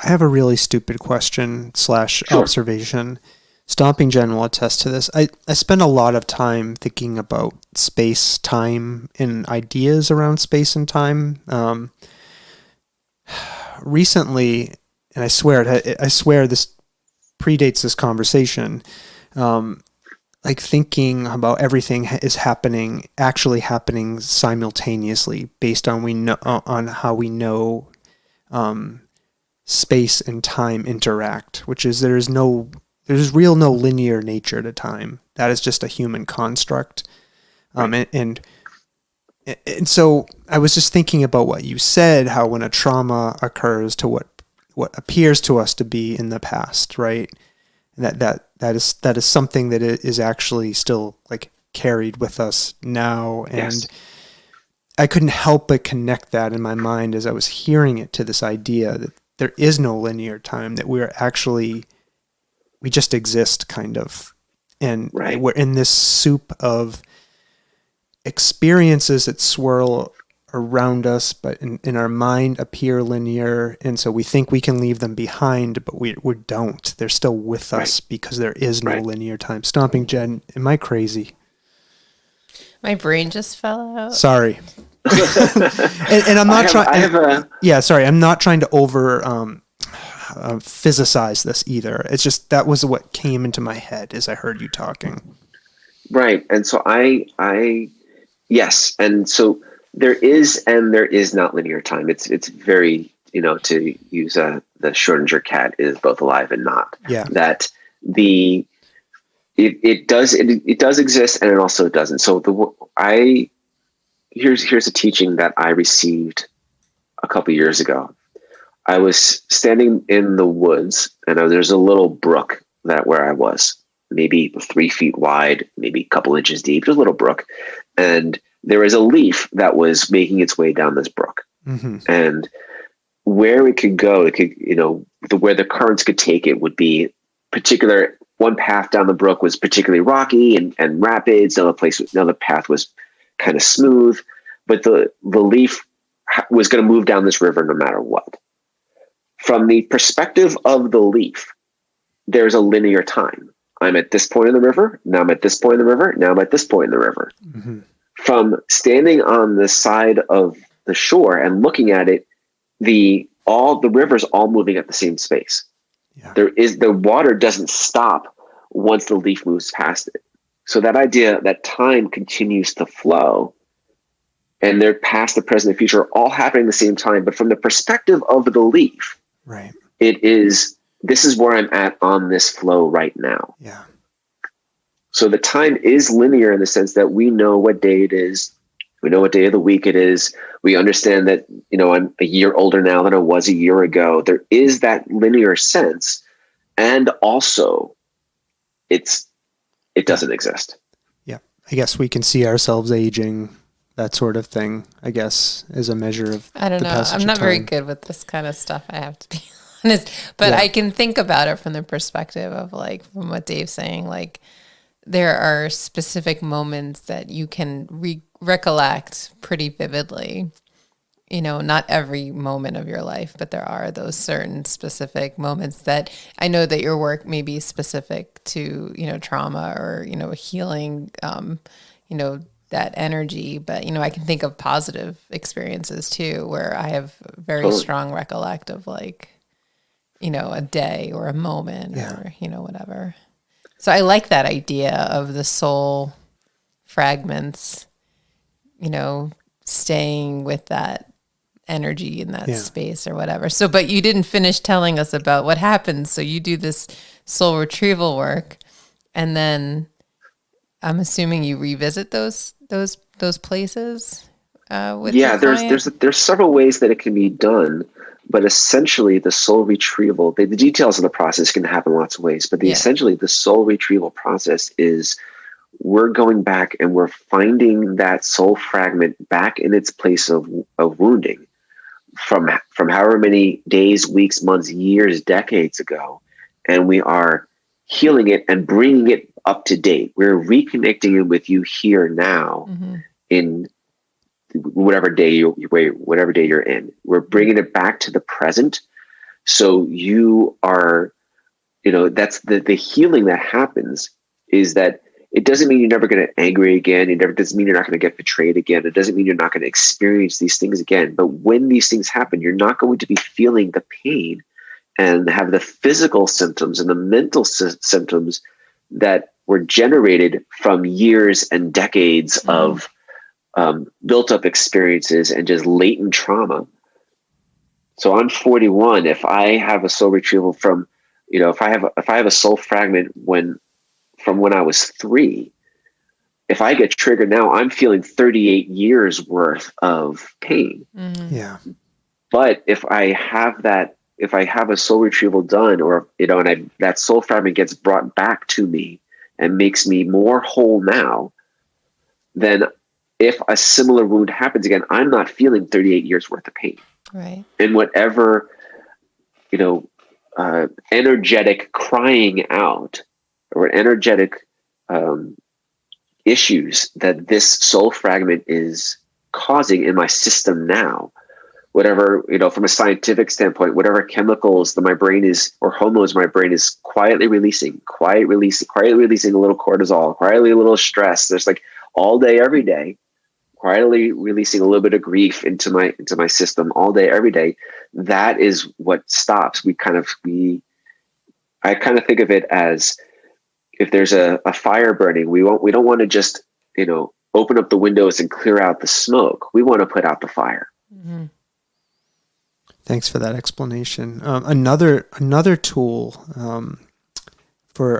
I have a really stupid question / observation. Stomping Jen will attest to this. I spend a lot of time thinking about space, time, and ideas around space and time. Recently, and I swear this predates this conversation, like thinking about everything is actually happening simultaneously based on how we know space and time interact, which is there's no linear nature to time. That is just a human construct. And so I was just thinking about what you said, how when a trauma occurs to what appears to us to be in the past, right? And that is something that is actually still like carried with us now. And yes. I couldn't help but connect that in my mind as I was hearing it to this idea that there is no linear time, that we just exist kind of. And we're in this soup of experiences that swirl around us, but in our mind appear linear. And so we think we can leave them behind, but we don't. They're still with us because there is no linear time. Stomping Jen, am I crazy? My brain just fell out. Sorry. and I'm not trying. Sorry. I'm not trying to over physicize this either. It's just that was what came into my head as I heard you talking. Right, and so yes, and so there is and there is not linear time. It's very, to use the Schrodinger cat is both alive and not. Yeah. That it does exist and it also doesn't. So here's a teaching that I received a couple years ago. I was standing in the woods and there's a little brook where I was, maybe 3 feet wide, maybe a couple inches deep, just a little brook. And there was a leaf that was making its way down this brook. Mm-hmm. And where it could go, where the currents could take it would be particular. One path down the brook was particularly rocky and rapids. Another path was kind of smooth, but the leaf was going to move down this river no matter what. From the perspective of the leaf, there's a linear time. I'm at this point in the river. Now I'm at this point in the river. Now I'm at this point in the river. Mm-hmm. From standing on the side of the shore and looking at it, the river's all moving at the same space. Yeah. The water doesn't stop once the leaf moves past it. So that idea that time continues to flow and they're past, the present, the future, all happening at the same time. But from the perspective of the leaf, right, this is where I'm at on this flow right now. Yeah. So the time is linear in the sense that we know what day it is. We know what day of the week it is. We understand that, I'm a year older now than I was a year ago. There is that linear sense. And also it doesn't exist. Yeah. I guess we can see ourselves aging, that sort of thing, I guess, is a measure of I don't know. I'm not very good with this kind of stuff, I have to be honest. But I can think about it from the perspective of from what Dave's saying, there are specific moments that you can recollect pretty vividly. Not every moment of your life, but there are those certain specific moments that I know that your work may be specific to, trauma or, healing, that energy. But, I can think of positive experiences too, where I have very strong recollect of a day or a moment or, whatever. So I like that idea of the soul fragments, staying with that energy in that space or whatever. So, but you didn't finish telling us about what happens. So you do this soul retrieval work, and then I'm assuming you revisit those places. There's several ways that it can be done, but essentially the soul retrieval, the details of the process can happen lots of ways, but essentially the soul retrieval process is we're going back and we're finding that soul fragment back in its place of wounding from however many days, weeks, months, years, decades ago. And we are healing it and bringing it up to date. We're reconnecting it with you here now, mm-hmm. in whatever day you're in. We're bringing it back to the present. So you are, that's the healing that happens, is that it doesn't mean you're never going to angry again. It doesn't mean you're not going to get betrayed again. It doesn't mean you're not going to experience these things again. But when these things happen, you're not going to be feeling the pain and have the physical symptoms and the mental symptoms that were generated from years and decades mm-hmm. of built up experiences and just latent trauma. So I'm 41. If I have a soul retrieval from, if I have a soul fragment from when I was 3, if I get triggered now, I'm feeling 38 years worth of pain. Mm-hmm. Yeah. But if I have a soul retrieval done, or, and that soul fragment gets brought back to me and makes me more whole now, then if a similar wound happens again, I'm not feeling 38 years worth of pain. Right. And whatever, energetic crying out or energetic issues that this soul fragment is causing in my system now, whatever, from a scientific standpoint, whatever chemicals that my brain is, or hormones my brain is quietly releasing a little cortisol, quietly a little stress. There's all day, every day, quietly releasing a little bit of grief into my system all day, every day, that is what stops. I kind of think of it as, if there's a fire burning, we don't want to just, open up the windows and clear out the smoke. We want to put out the fire. Mm-hmm. Thanks for that explanation. Another tool for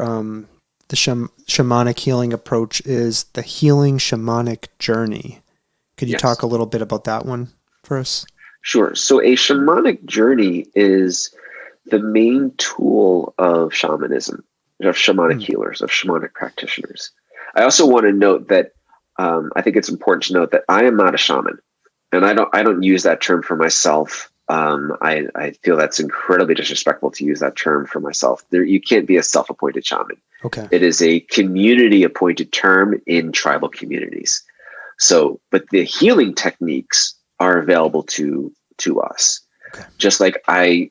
the shamanic healing approach is the healing shamanic journey. Could you talk a little bit about that one for us? Sure. So a shamanic journey is the main tool of shamanism, of shamanic healers, of shamanic practitioners. I also want to note that I think it's important to note that I am not a shaman, and I don't use that term for myself. I feel that's incredibly disrespectful to use that term for myself. You can't be a self-appointed shaman. Okay. It is a community-appointed term in tribal communities. So, but the healing techniques are available to us. Okay. Just like I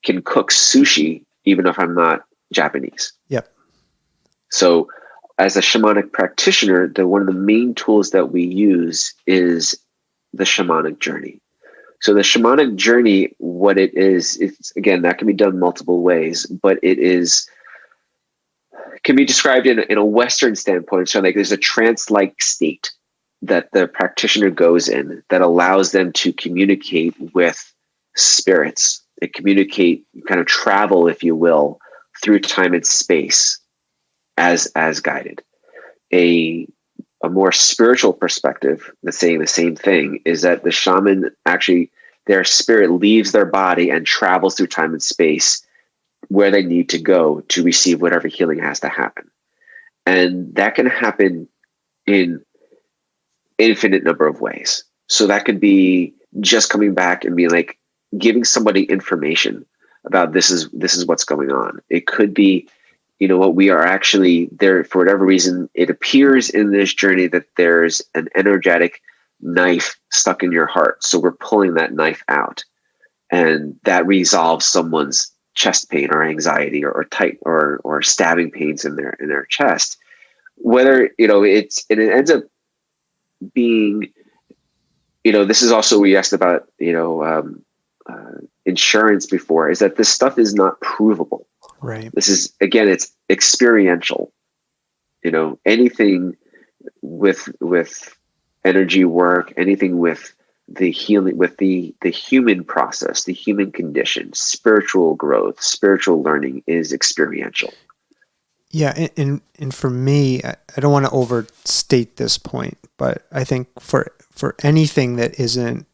can cook sushi, even if I'm not Japanese. Yep. So as a shamanic practitioner, one of the main tools that we use is the shamanic journey. So the shamanic journey, what it is, it's, again, that can be done multiple ways, but can be described in a Western standpoint. So like there's a trance-like state that the practitioner goes in that allows them to communicate with spirits. They communicate, kind of travel, if you will, through time and space as guided. A more spiritual perspective that's saying the same thing is that the shaman actually, their spirit leaves their body and travels through time and space where they need to go to receive whatever healing has to happen. And that can happen in infinite number of ways. So that could be just coming back and being like, giving somebody information about this is what's going on. It could be, what we are actually there for whatever reason. It appears in this journey that there's an energetic knife stuck in your heart. So we're pulling that knife out, and that resolves someone's chest pain or anxiety or tight or stabbing pains in their chest. Whether, it ends up being, this is also, we asked about, insurance before, is that this stuff is not provable. Right. This is, again, it's experiential. Anything with energy work, anything with the healing, with the human process, the human condition, spiritual growth, spiritual learning is experiential. Yeah, and for me, I don't want to overstate this point, but I think for anything that isn't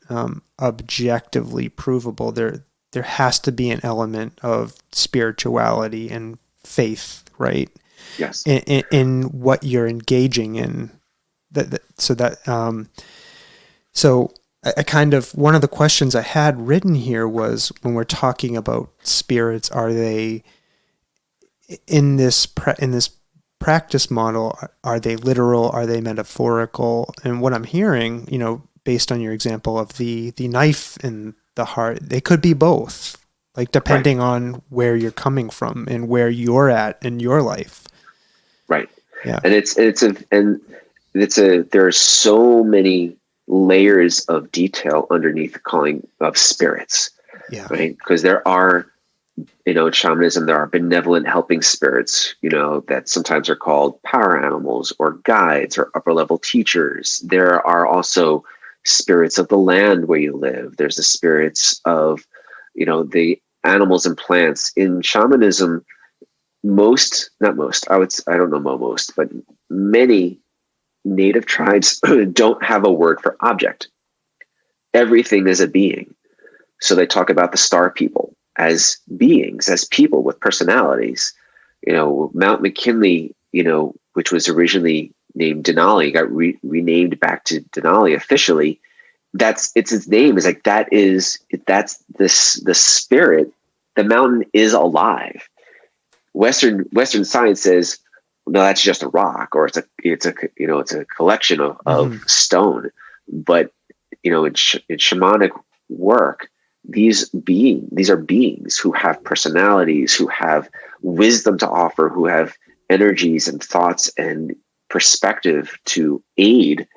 objectively provable, there has to be an element of spirituality and faith, right? Yes. In what you're engaging in. So I kind of, one of the questions I had written here was, when we're talking about spirits, are they in this practice model, are they literal? Are they metaphorical? And what I'm hearing, based on your example of the knife in the heart, they could be both, like depending on where you're coming from and where you're at in your life. Right. Yeah. And there are so many layers of detail underneath the calling of spirits. Yeah. Right. Because there are, in shamanism, there are benevolent helping spirits, that sometimes are called power animals or guides or upper level teachers. There are also spirits of the land where you live. There's the spirits of, the animals and plants. In shamanism, I don't know most, but many native tribes don't have a word for object. Everything is a being. So they talk about the star people as beings, as people with personalities. Mount McKinley, which was originally named Denali, got renamed back to Denali officially. It's its name is like, that's the spirit. The mountain is alive. Western science says, no, that's just a rock, or it's a collection of stone. But in shamanic work, these are beings who have personalities, who have wisdom to offer, who have energies and thoughts and perspective to aid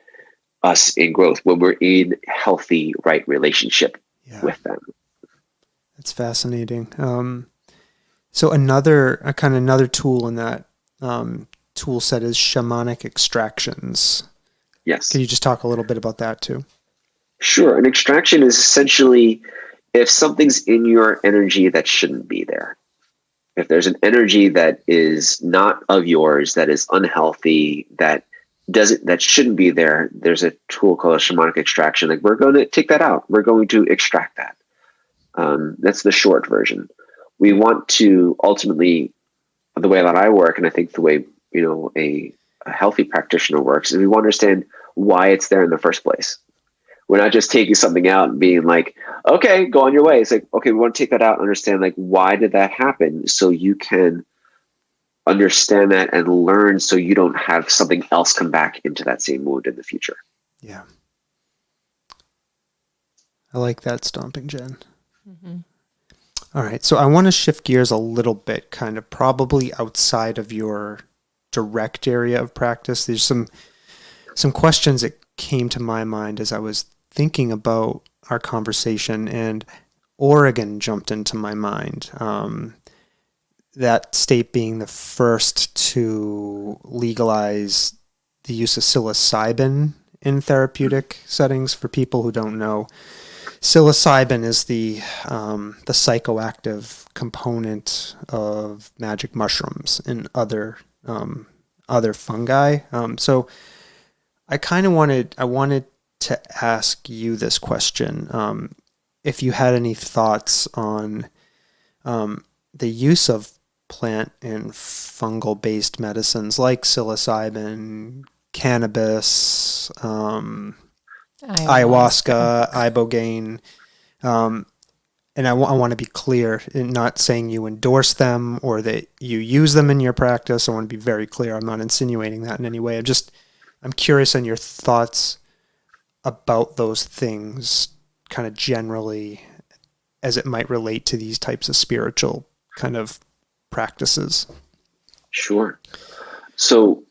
us in growth when we're in healthy, right relationship with them. That's fascinating. So another tool in that tool set is shamanic extractions. Yes. Can you just talk a little bit about that too? Sure. An extraction is essentially if something's in your energy that shouldn't be there. If there's an energy that is not of yours, that is unhealthy, that shouldn't be there, there's a tool called a shamanic extraction. Like, we're going to take that out. We're going to extract that. That's the short version. We want to ultimately, the way that I work, and I think the way, a healthy practitioner works, is we want to understand why it's there in the first place. We're not just taking something out and being like, okay, go on your way. It's like, okay, we want to take that out and understand, like, why did that happen? So you can understand that and learn so you don't have something else come back into that same wound in the future. Yeah. I like that, Stomping Jen. Mm-hmm. All right. So I want to shift gears a little bit, kind of probably outside of your direct area of practice. There's some questions that came to my mind as I was thinking about our conversation, and Oregon jumped into my mind. That state being the first to legalize the use of psilocybin in therapeutic settings. For people who don't know, psilocybin is the psychoactive component of magic mushrooms and other fungi. So I wanted to ask you this question. If you had any thoughts on the use of plant and fungal based medicines like psilocybin, cannabis, ayahuasca, ibogaine. And I want to be clear in not saying you endorse them or that you use them in your practice. I want to be very clear. I'm not insinuating that in any way. I'm curious on your thoughts about those things kind of generally as it might relate to these types of spiritual kind of practices. Sure. So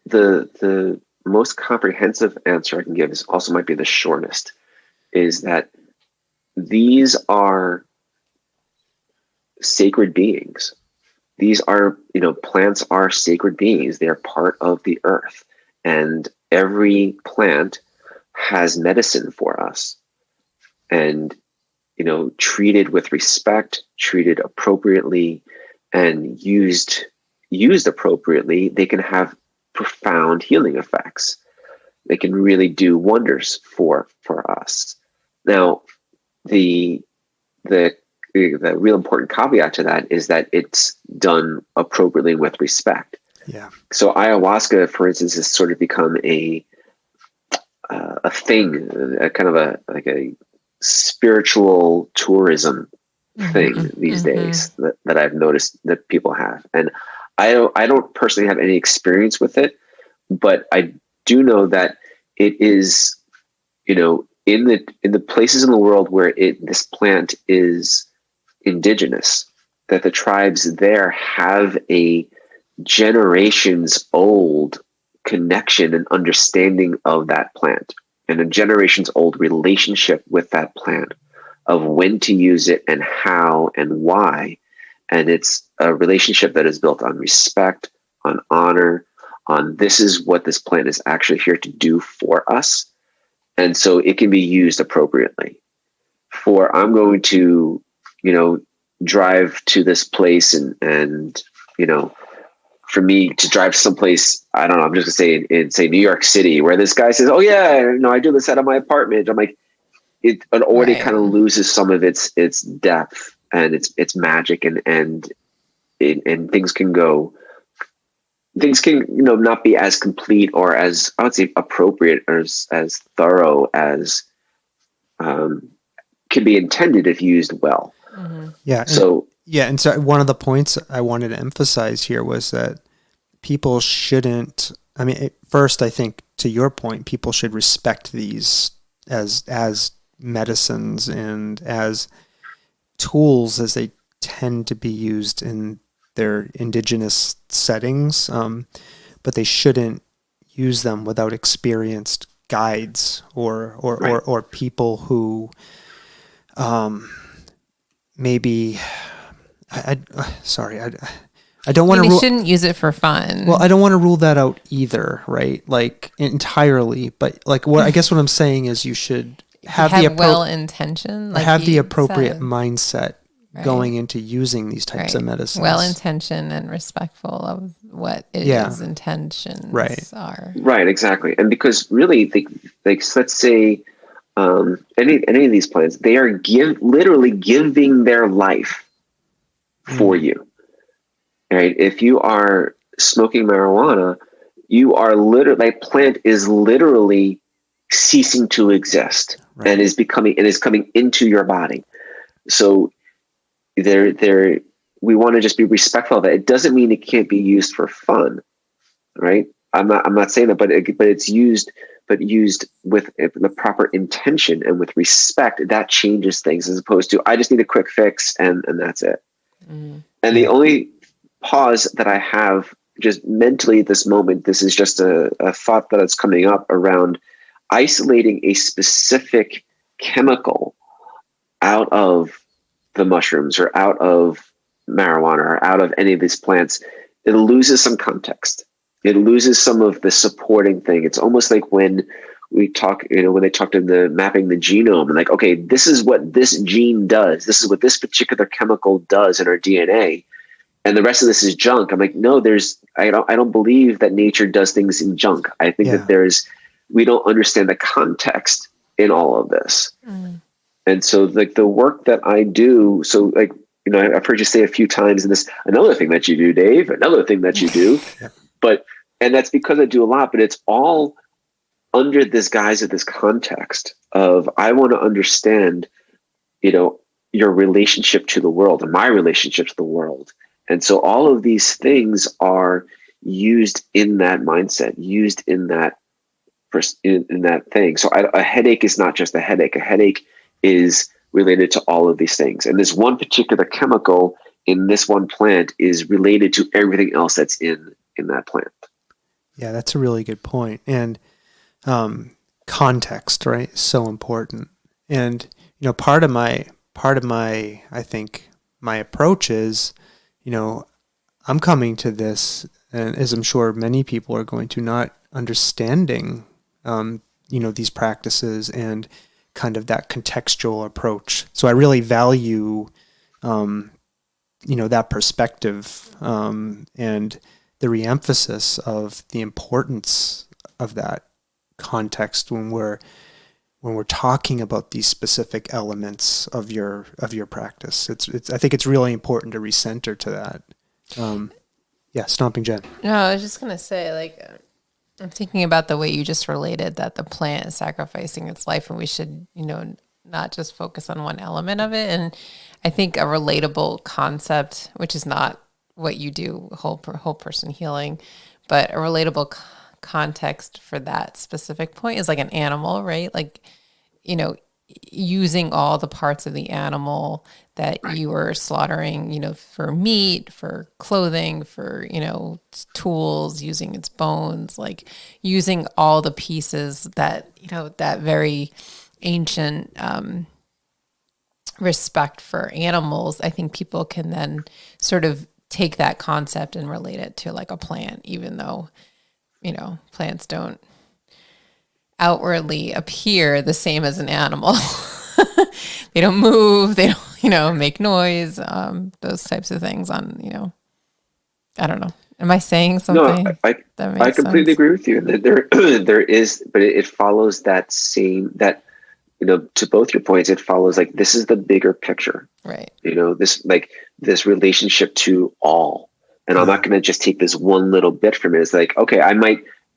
the most comprehensive answer I can give is also might be the shortest, is that these are sacred beings. These are, plants are sacred beings. They're part of the earth. And every plant has medicine for us. And, treated with respect, treated appropriately, and used appropriately, they can have profound healing effects. They can really do wonders for us. Now, the real important caveat to that is that it's done appropriately with respect. Yeah. So ayahuasca, for instance, has sort of become a thing, a kind of a spiritual tourism thing these days that I've noticed that people have. And I don't personally have any experience with it, but I do know that it is, in the places in the world where this plant is indigenous, that the tribes there have a generations old connection and understanding of that plant, and a generations old relationship with that plant, of when to use it and how and why. And it's a relationship that is built on respect, on honor, on this is what this plant is actually here to do for us. And so it can be used appropriately. I'm going to, drive to this place and for me to drive someplace, I don't know, I'm just gonna say in New York City, where this guy says, oh yeah, I do this out of my apartment. I'm like, it already kind of loses some of its depth and its magic, and things can not be as complete or as, I would say, appropriate or as thorough as can be intended if used well. Mm-hmm. Yeah. And so one of the points I wanted to emphasize here was that people shouldn't, first, I think to your point, people should respect these as medicines and as tools as they tend to be used in their indigenous settings. But they shouldn't use them without experienced guides or people who maybe I don't want to you shouldn't use it for fun. Well, I don't want to rule that out either, right? Like entirely, but like what I guess what I'm saying is you should have the well-intentioned, like have the appropriate mindset going into using these types of medicines. Well-intentioned and respectful of what his intentions are. Right, exactly. And because really, like let's say any of these plants, they are literally giving their life for you. Right? If you are smoking marijuana, you are that plant is literally ceasing to exist and is coming into your body. So we want to just be respectful of it. It doesn't mean it can't be used for fun, right? I'm not saying that, but it's used with the proper intention and with respect. That changes things, as opposed to I just need a quick fix and that's it. And the only pause that I have just mentally at this moment, this is just a thought that is coming up around isolating a specific chemical out of the mushrooms or out of marijuana or out of any of these plants. It loses some context. It loses some of the supporting thing. It's almost like when we talk, when they talked in the mapping the genome and like, okay, this is what this gene does. This is what this particular chemical does in our DNA. And the rest of this is junk. I'm like, no, I don't believe that nature does things in junk. I think that we don't understand the context in all of this. And so like the work that I do, so like, I've heard you say a few times in this, another thing that you do, Dave, another thing that you do, and that's because I do a lot, but it's all under this guise of this context of, I want to understand, your relationship to the world and my relationship to the world. And so all of these things are used in that mindset, used in that thing. So a headache is not just a headache. A headache is related to all of these things. And this one particular chemical in this one plant is related to everything else that's in that plant. Yeah, that's a really good point. And context, right, is so important. And part of my I think my approach is, I'm coming to this, and as I'm sure many people are going to, not understanding these practices and kind of that contextual approach. So I really value that perspective and the reemphasis of the importance of that context when we're talking about these specific elements of your practice. I think it's really important to recenter to that. Stomping Jen. No, I was just gonna say, like, I'm thinking about the way you just related that the plant is sacrificing its life, and we should, not just focus on one element of it. And I think a relatable concept, which is not what you do, whole person healing, but a relatable context for that specific point is like an animal, right? Like, using all the parts of the animal that you are slaughtering, for meat, for clothing, for, tools, using its bones, like using all the pieces that, that very ancient respect for animals. I think people can then sort of take that concept and relate it to like a plant, even though, plants don't outwardly appear the same as an animal. They don't move, they don't, make noise, those types of things I don't know. Am I saying something? No, I completely agree with you. There is, but it follows that same, to both your points, it follows like, this is the bigger picture, right? This relationship to all. And I'm not going to just take this one little bit from it. It's like, okay,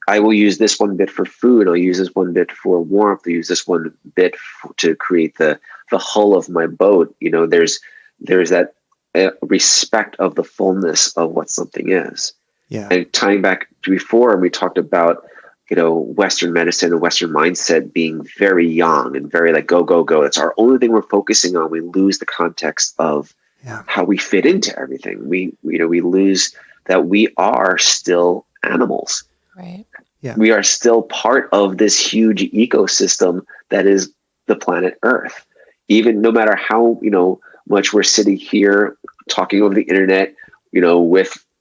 I will use this one bit for food. I'll use this one bit for warmth. I'll use this one bit to create the hull of my boat. There's that respect of the fullness of what something is. Yeah. And tying back to before, and we talked about, Western medicine and Western mindset being very young and very like, go, go, go. It's our only thing we're focusing on. We lose the context of how we fit into everything. We lose that we are still animals. Right. We are still part of this huge ecosystem that is the planet Earth. Even no matter how, much we're sitting here talking over the internet,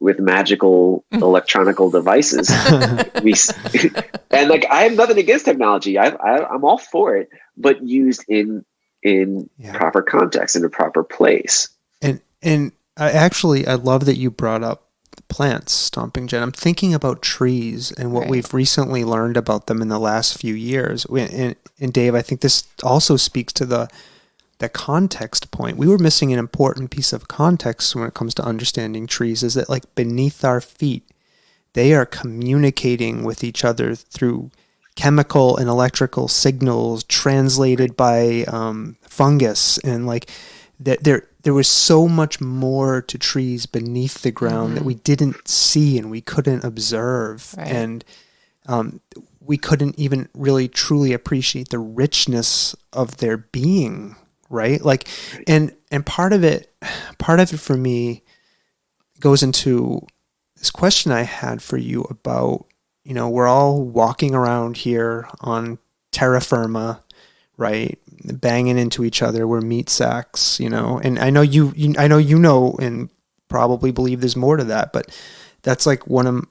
with magical electronical devices, and like, I have nothing against technology. I'm all for it, but used in proper context, in a proper place. And I love that you brought up plants, Stomping Jen. I'm thinking about trees and what we've recently learned about them in the last few years. And Dave, I think this also speaks to the context point. We were missing an important piece of context when it comes to understanding trees, is that like beneath our feet, they are communicating with each other through chemical and electrical signals translated by fungus, and like that there was so much more to trees beneath the ground that we didn't see and we couldn't observe. Right. And we couldn't even really truly appreciate the richness of their being, right? Like, and part of it for me goes into this question I had for you about, we're all walking around here on terra firma, right? Banging into each other. We're meat sacks, and I know I know, and probably believe there's more to that, but that's like one of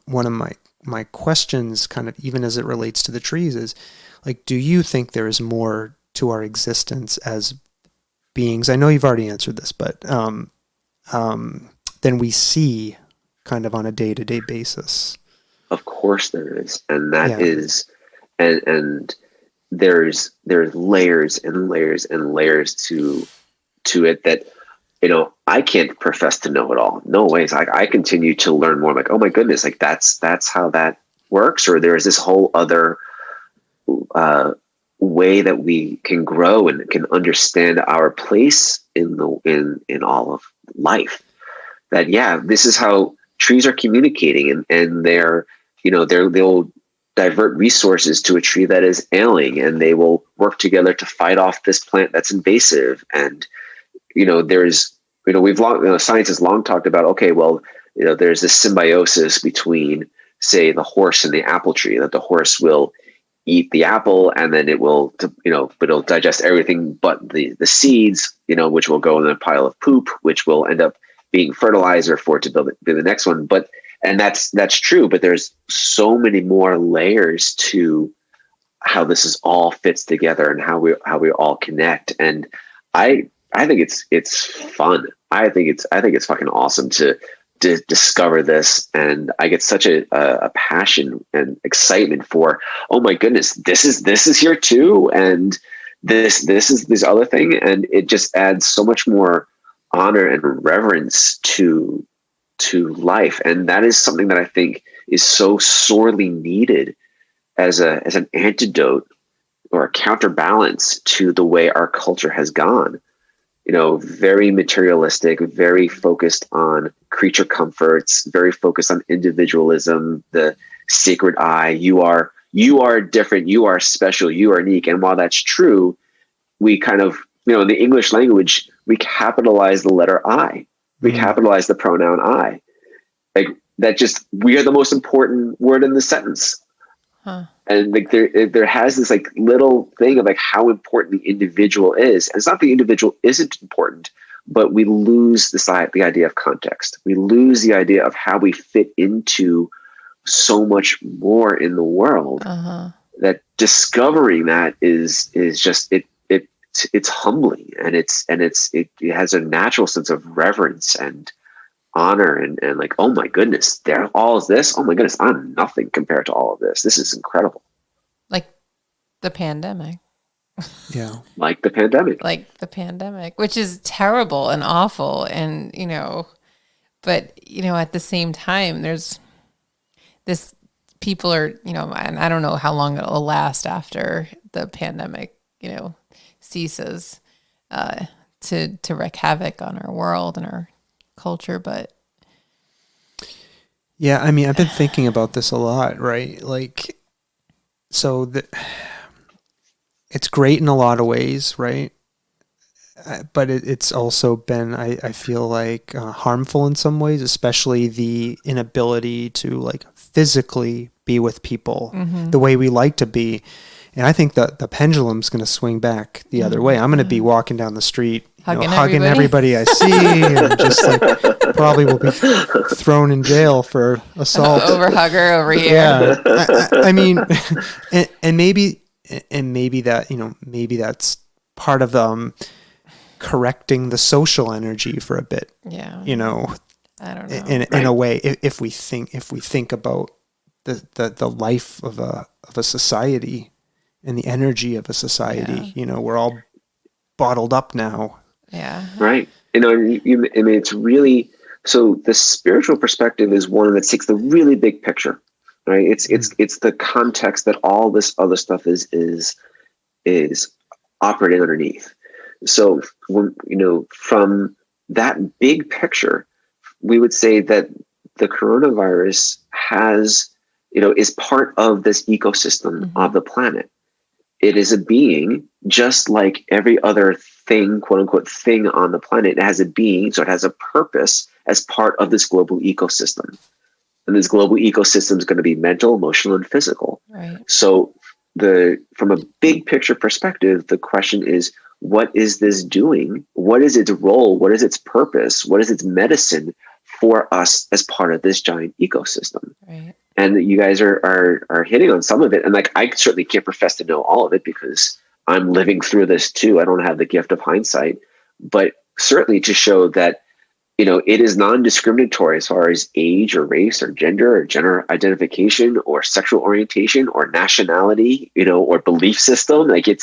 my questions, kind of even as it relates to the trees, is like, do you think there is more to our existence as beings? I know you've already answered this, but than we see kind of on a day-to-day basis. Of course there is. And that is, and there's layers and layers and layers to it that, I can't profess to know it all. No ways. I continue to learn more. I'm like, oh my goodness, like that's how that works. Or there's this whole other way that we can grow and can understand our place in all of life. That, this is how trees are communicating, and they'll divert resources to a tree that is ailing, and they will work together to fight off this plant that's invasive. And science has long talked about, okay, well, there's this symbiosis between, say, the horse and the apple tree, that the horse will eat the apple and then it will, but it'll digest everything but the seeds, which will go in a pile of poop, which will end up being fertilizer for it to build the next one. And that's true, but there's so many more layers to how this is all fits together and how we all connect. And I think it's fun. I think it's fucking awesome to discover this. And I get such a passion and excitement for, oh my goodness, this is here too. And this is this other thing. And it just adds so much more honor and reverence to life. And that is something that I think is so sorely needed as an antidote or a counterbalance to the way our culture has gone. Very materialistic, very focused on creature comforts, very focused on individualism, the sacred I. You are different, you are special, you are unique. And while that's true, we kind of, in the English language, we capitalize the letter I. We capitalize the pronoun I. Like that, just, we are the most important word in the sentence. Huh. And like there has this like little thing of like how important the individual is. And it's not the individual isn't important, but we lose the idea of context. We lose the idea of how we fit into so much more in the world. That discovering that is just it's humbling, and it has a natural sense of reverence and honor and like, oh my goodness, there all is this. Oh my goodness, I'm nothing compared to all of this. This is incredible. Like the pandemic. Yeah. Like the pandemic, which is terrible and awful. And, but, at the same time, there's this, people are, and I don't know how long it'll last after the pandemic, ceases to wreak havoc on our world and our culture. But yeah, I mean, I've been thinking about this a lot, right? Like, so it's great in a lot of ways, right? But it's also been, I feel like, harmful in some ways, especially the inability to like physically be with people the way we like to be. And I think the pendulum's going to swing back the other way. I'm going to be walking down the street, hugging everybody I see, and just like probably will be thrown in jail for assault. Over hugger over here. Yeah, I mean, and maybe that maybe that's part of correcting the social energy for a bit. Yeah, I don't know. In a way, if we think about the life of a society and the energy of a society, we're all bottled up now. Yeah. Right. I mean, it's really, so the spiritual perspective is one that takes the really big picture, right? It's the context that all this other stuff is operating underneath. So when, from that big picture, we would say that the coronavirus is part of this ecosystem of the planet. It is a being just like every other thing, quote unquote, thing on the planet. It has a being, so it has a purpose as part of this global ecosystem. And this global ecosystem is going to be mental, emotional, and physical. Right. So from a big picture perspective, the question is, what is this doing? What is its role? What is its purpose? What is its medicine for us as part of this giant ecosystem? Right. And you guys are hitting on some of it. And like, I certainly can't profess to know all of it because I'm living through this too. I don't have the gift of hindsight, but certainly to show that, it is non-discriminatory as far as age or race or gender identification or sexual orientation or nationality, or belief system. Like it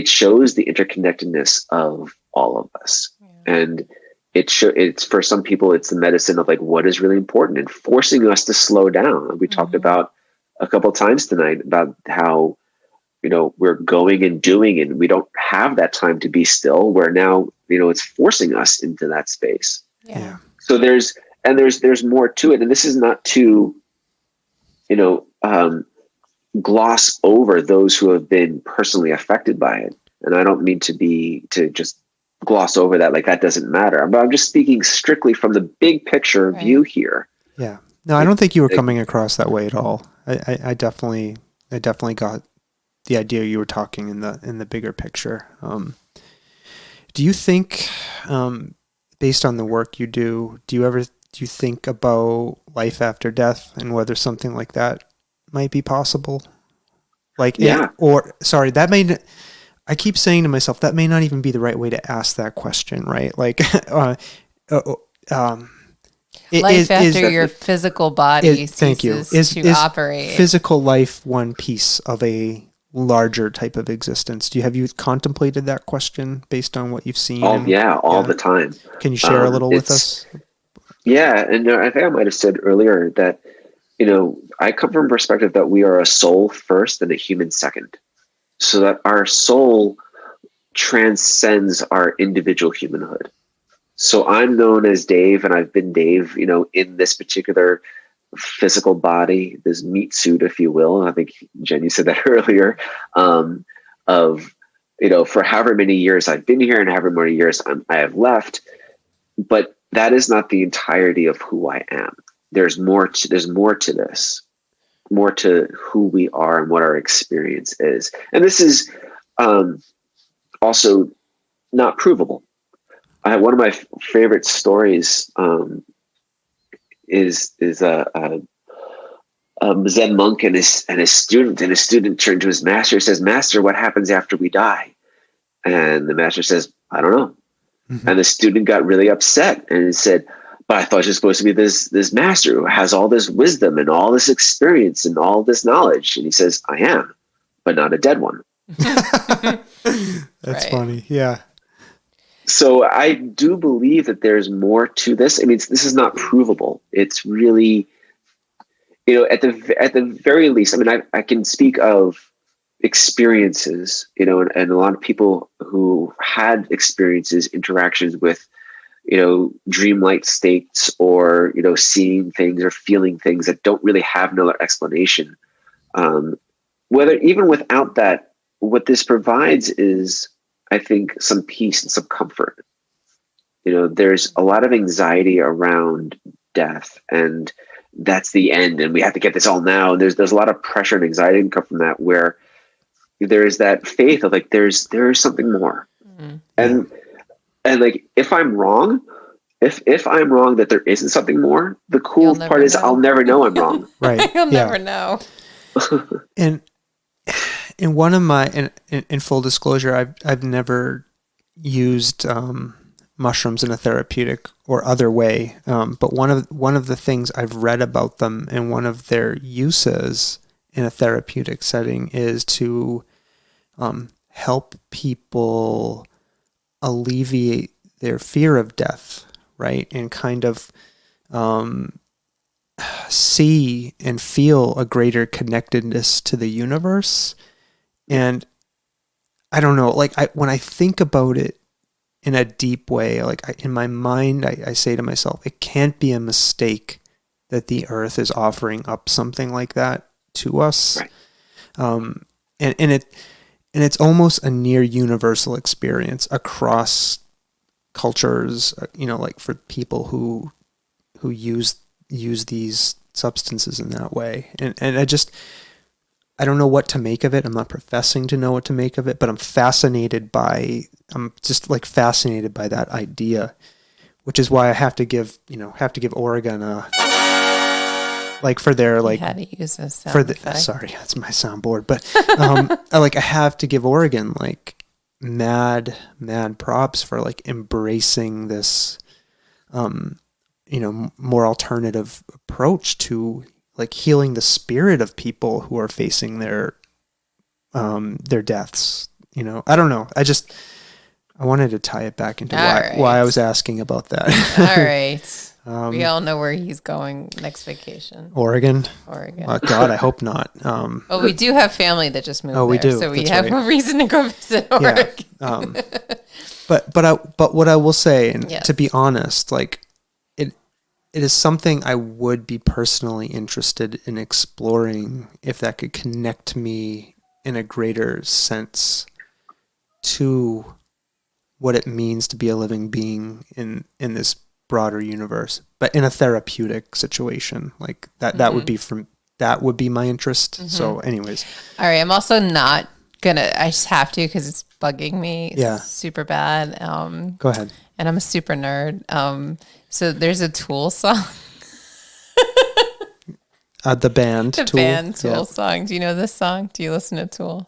shows the interconnectedness of all of us. Yeah. And it's for some people, it's the medicine of like what is really important and forcing us to slow down. We talked about a couple of times tonight about how, we're going and doing, and we don't have that time to be still, where now, it's forcing us into that space. Yeah. So there's more to it. And this is not to, gloss over those who have been personally affected by it. And I don't mean to just gloss over that, like that doesn't matter. But I'm just speaking strictly from the big picture view here. Yeah. No, I don't think you were coming across that way at all. I definitely got the idea you were talking in the bigger picture. Do you think, based on the work you do you think about life after death and whether something like that might be possible? Like, yeah. I keep saying to myself, that may not even be the right way to ask that question, right? Like, life after your physical body ceases to operate. Physical life one piece of a larger type of existence? Have you contemplated that question based on what you've seen? All the time. Can you share a little with us? Yeah, and I think I might have said earlier that I come from a perspective that we are a soul first and a human second, so that our soul transcends our individual humanhood. So I'm known as Dave, and I've been Dave, in this particular physical body, this meat suit, if you will. I think Jen, you said that earlier, for however many years I've been here and however many years I have left, but that is not the entirety of who I am. There's more to this, more to who we are and what our experience is. And this is also not provable. One of my favorite stories is a Zen monk and his student. And his student turned to his master and says, "Master, what happens after we die?" And the master says, "I don't know." Mm-hmm. And the student got really upset and said, "But I thought you're supposed to be this master who has all this wisdom and all this experience and all this knowledge." And he says, "I am, but not a dead one." That's funny. Yeah. So I do believe that there's more to this. I mean, this is not provable. It's really, at the very least, I mean, I can speak of experiences, and a lot of people who had experiences, interactions with, dreamlike states or, seeing things or feeling things that don't really have another explanation. Whether even without that, what this provides is, I think, some peace and some comfort. There's a lot of anxiety around death, and that's the end and we have to get this all now. And there's a lot of pressure and anxiety that come from that, where there is that faith of like, there is something more. Mm-hmm. And like, if I'm wrong, if I'm wrong that there isn't something more, the cool part is I'll never know I'm wrong. Right. You'll never know. And in one of my, in full disclosure, I've never used mushrooms in a therapeutic or other way. But one of the things I've read about them and one of their uses in a therapeutic setting is to help people alleviate their fear of death, right? And kind of see and feel a greater connectedness to the universe. And I don't know, like when I think about it in a deep way, like in my mind, I say to myself, it can't be a mistake that the earth is offering up something like that to us. Right. And it's almost a near universal experience across cultures, like for people who use these substances in that way. And I don't know what to make of it. I'm not professing to know what to make of it, but I'm just fascinated by that idea, which is why I have to give Oregon for their like. You had to use a sound effect. Sorry, that's my soundboard, but I have to give Oregon like mad props for like embracing this, more alternative approach to like healing the spirit of people who are facing their deaths. I don't know. I wanted to tie it back into why I was asking about that. All right. We all know where he's going next vacation. Oregon. God, I hope not. Well, we do have family that just moved. We do. So we have a reason to go visit Oregon. Yeah. But what I will say, and to be honest, like it is something I would be personally interested in exploring if that could connect me in a greater sense to what it means to be a living being in this broader universe, but in a therapeutic situation like that. Mm-hmm. That would be my interest. Mm-hmm. So anyways. All right. I'm also not gonna, I just have to, cause it's bugging me super bad. Go ahead. And I'm a super nerd. So there's a Tool song. The band Tool song. Do you know this song? Do you listen to Tool?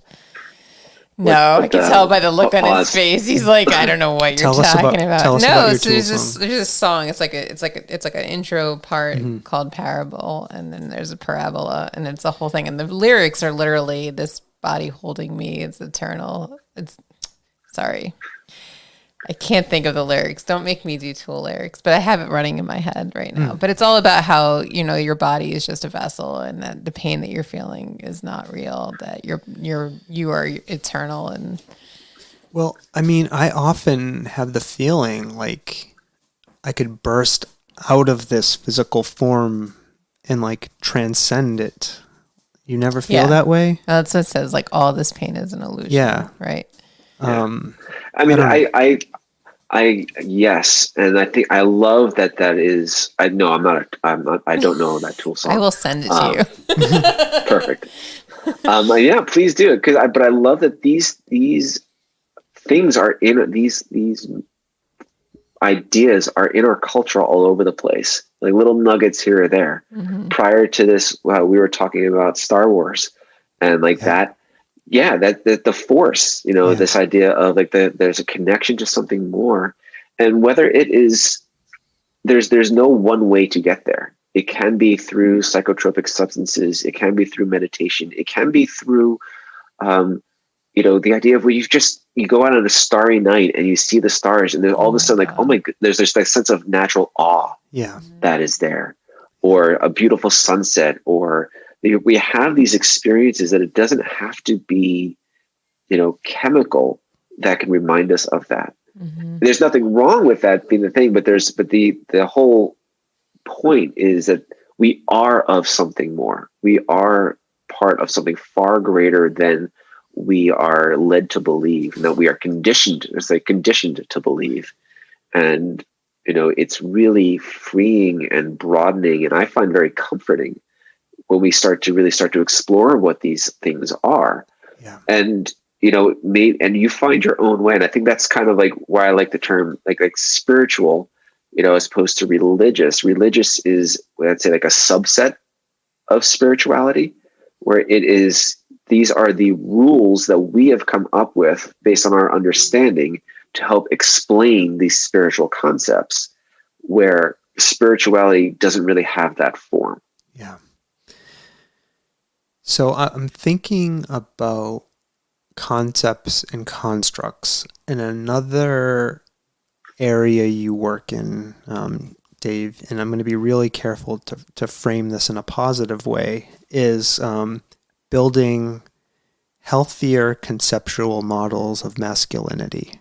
No, I can tell by the look on his face. He's like, I don't know what you're talking about. Tell us about your Tool there's this song. It's like an intro part called Parable, and then there's a parabola, and it's a whole thing. And the lyrics are literally this body holding me. It's eternal. Sorry. I can't think of the lyrics. Don't make me do Tool lyrics, but I have it running in my head right now. But it's all about how, your body is just a vessel, and that the pain that you're feeling is not real, that you are eternal. And well, I mean, I often have the feeling like I could burst out of this physical form and like transcend it. You never feel that way? That's what it says, like all this pain is an illusion. Yeah. Right. I mean, I yes, and I think I love that is. I don't know that Tool song. I will send it to you. Perfect. Yeah, please do it. But I love that these things are in these ideas are in our culture all over the place, like little nuggets here or there. Mm-hmm. Prior to this, we were talking about Star Wars, and like that. Yeah, that the Force, this idea of like there's a connection to something more, and whether it is, there's no one way to get there. It can be through psychotropic substances. It can be through meditation. It can be through, the idea of where you go out on a starry night and you see the stars, and there's all of a sudden like, oh my, there's that sense of natural awe. Yeah, that is there, or a beautiful sunset, or we have these experiences that it doesn't have to be, chemical that can remind us of that. Mm-hmm. There's nothing wrong with that being the thing, but the whole point is that we are of something more. We are part of something far greater than we are led to believe, and that we are conditioned to believe. And it's really freeing and broadening, and I find very comforting when we start to explore what these things are. Yeah. And and you find your own way. And I think that's kind of like why I like the term like spiritual, as opposed to religious. Religious is, I'd say, like a subset of spirituality, where these are the rules that we have come up with based on our understanding to help explain these spiritual concepts, where spirituality doesn't really have that form. Yeah. So I'm thinking about concepts and constructs in another area you work in, Dave, and I'm going to be really careful to frame this in a positive way, is building healthier conceptual models of masculinity,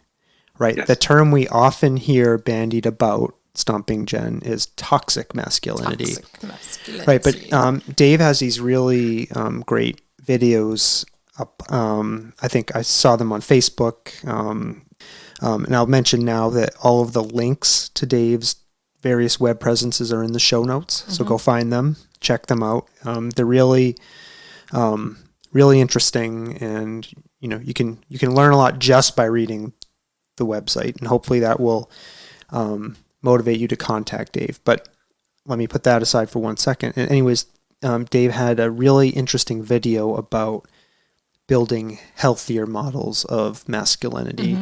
right? Yes. The term we often hear bandied about, Stomping Jen, is toxic masculinity. Right, but Dave has these really great videos up. I think I saw them on Facebook, and I'll mention now that all of the links to Dave's various web presences are in the show notes. So go find them, check them out. They're really, really interesting, and you can learn a lot just by reading the website, and hopefully that will motivate you to contact Dave. But let me put that aside for 1 second. And anyways, Dave had a really interesting video about building healthier models of masculinity.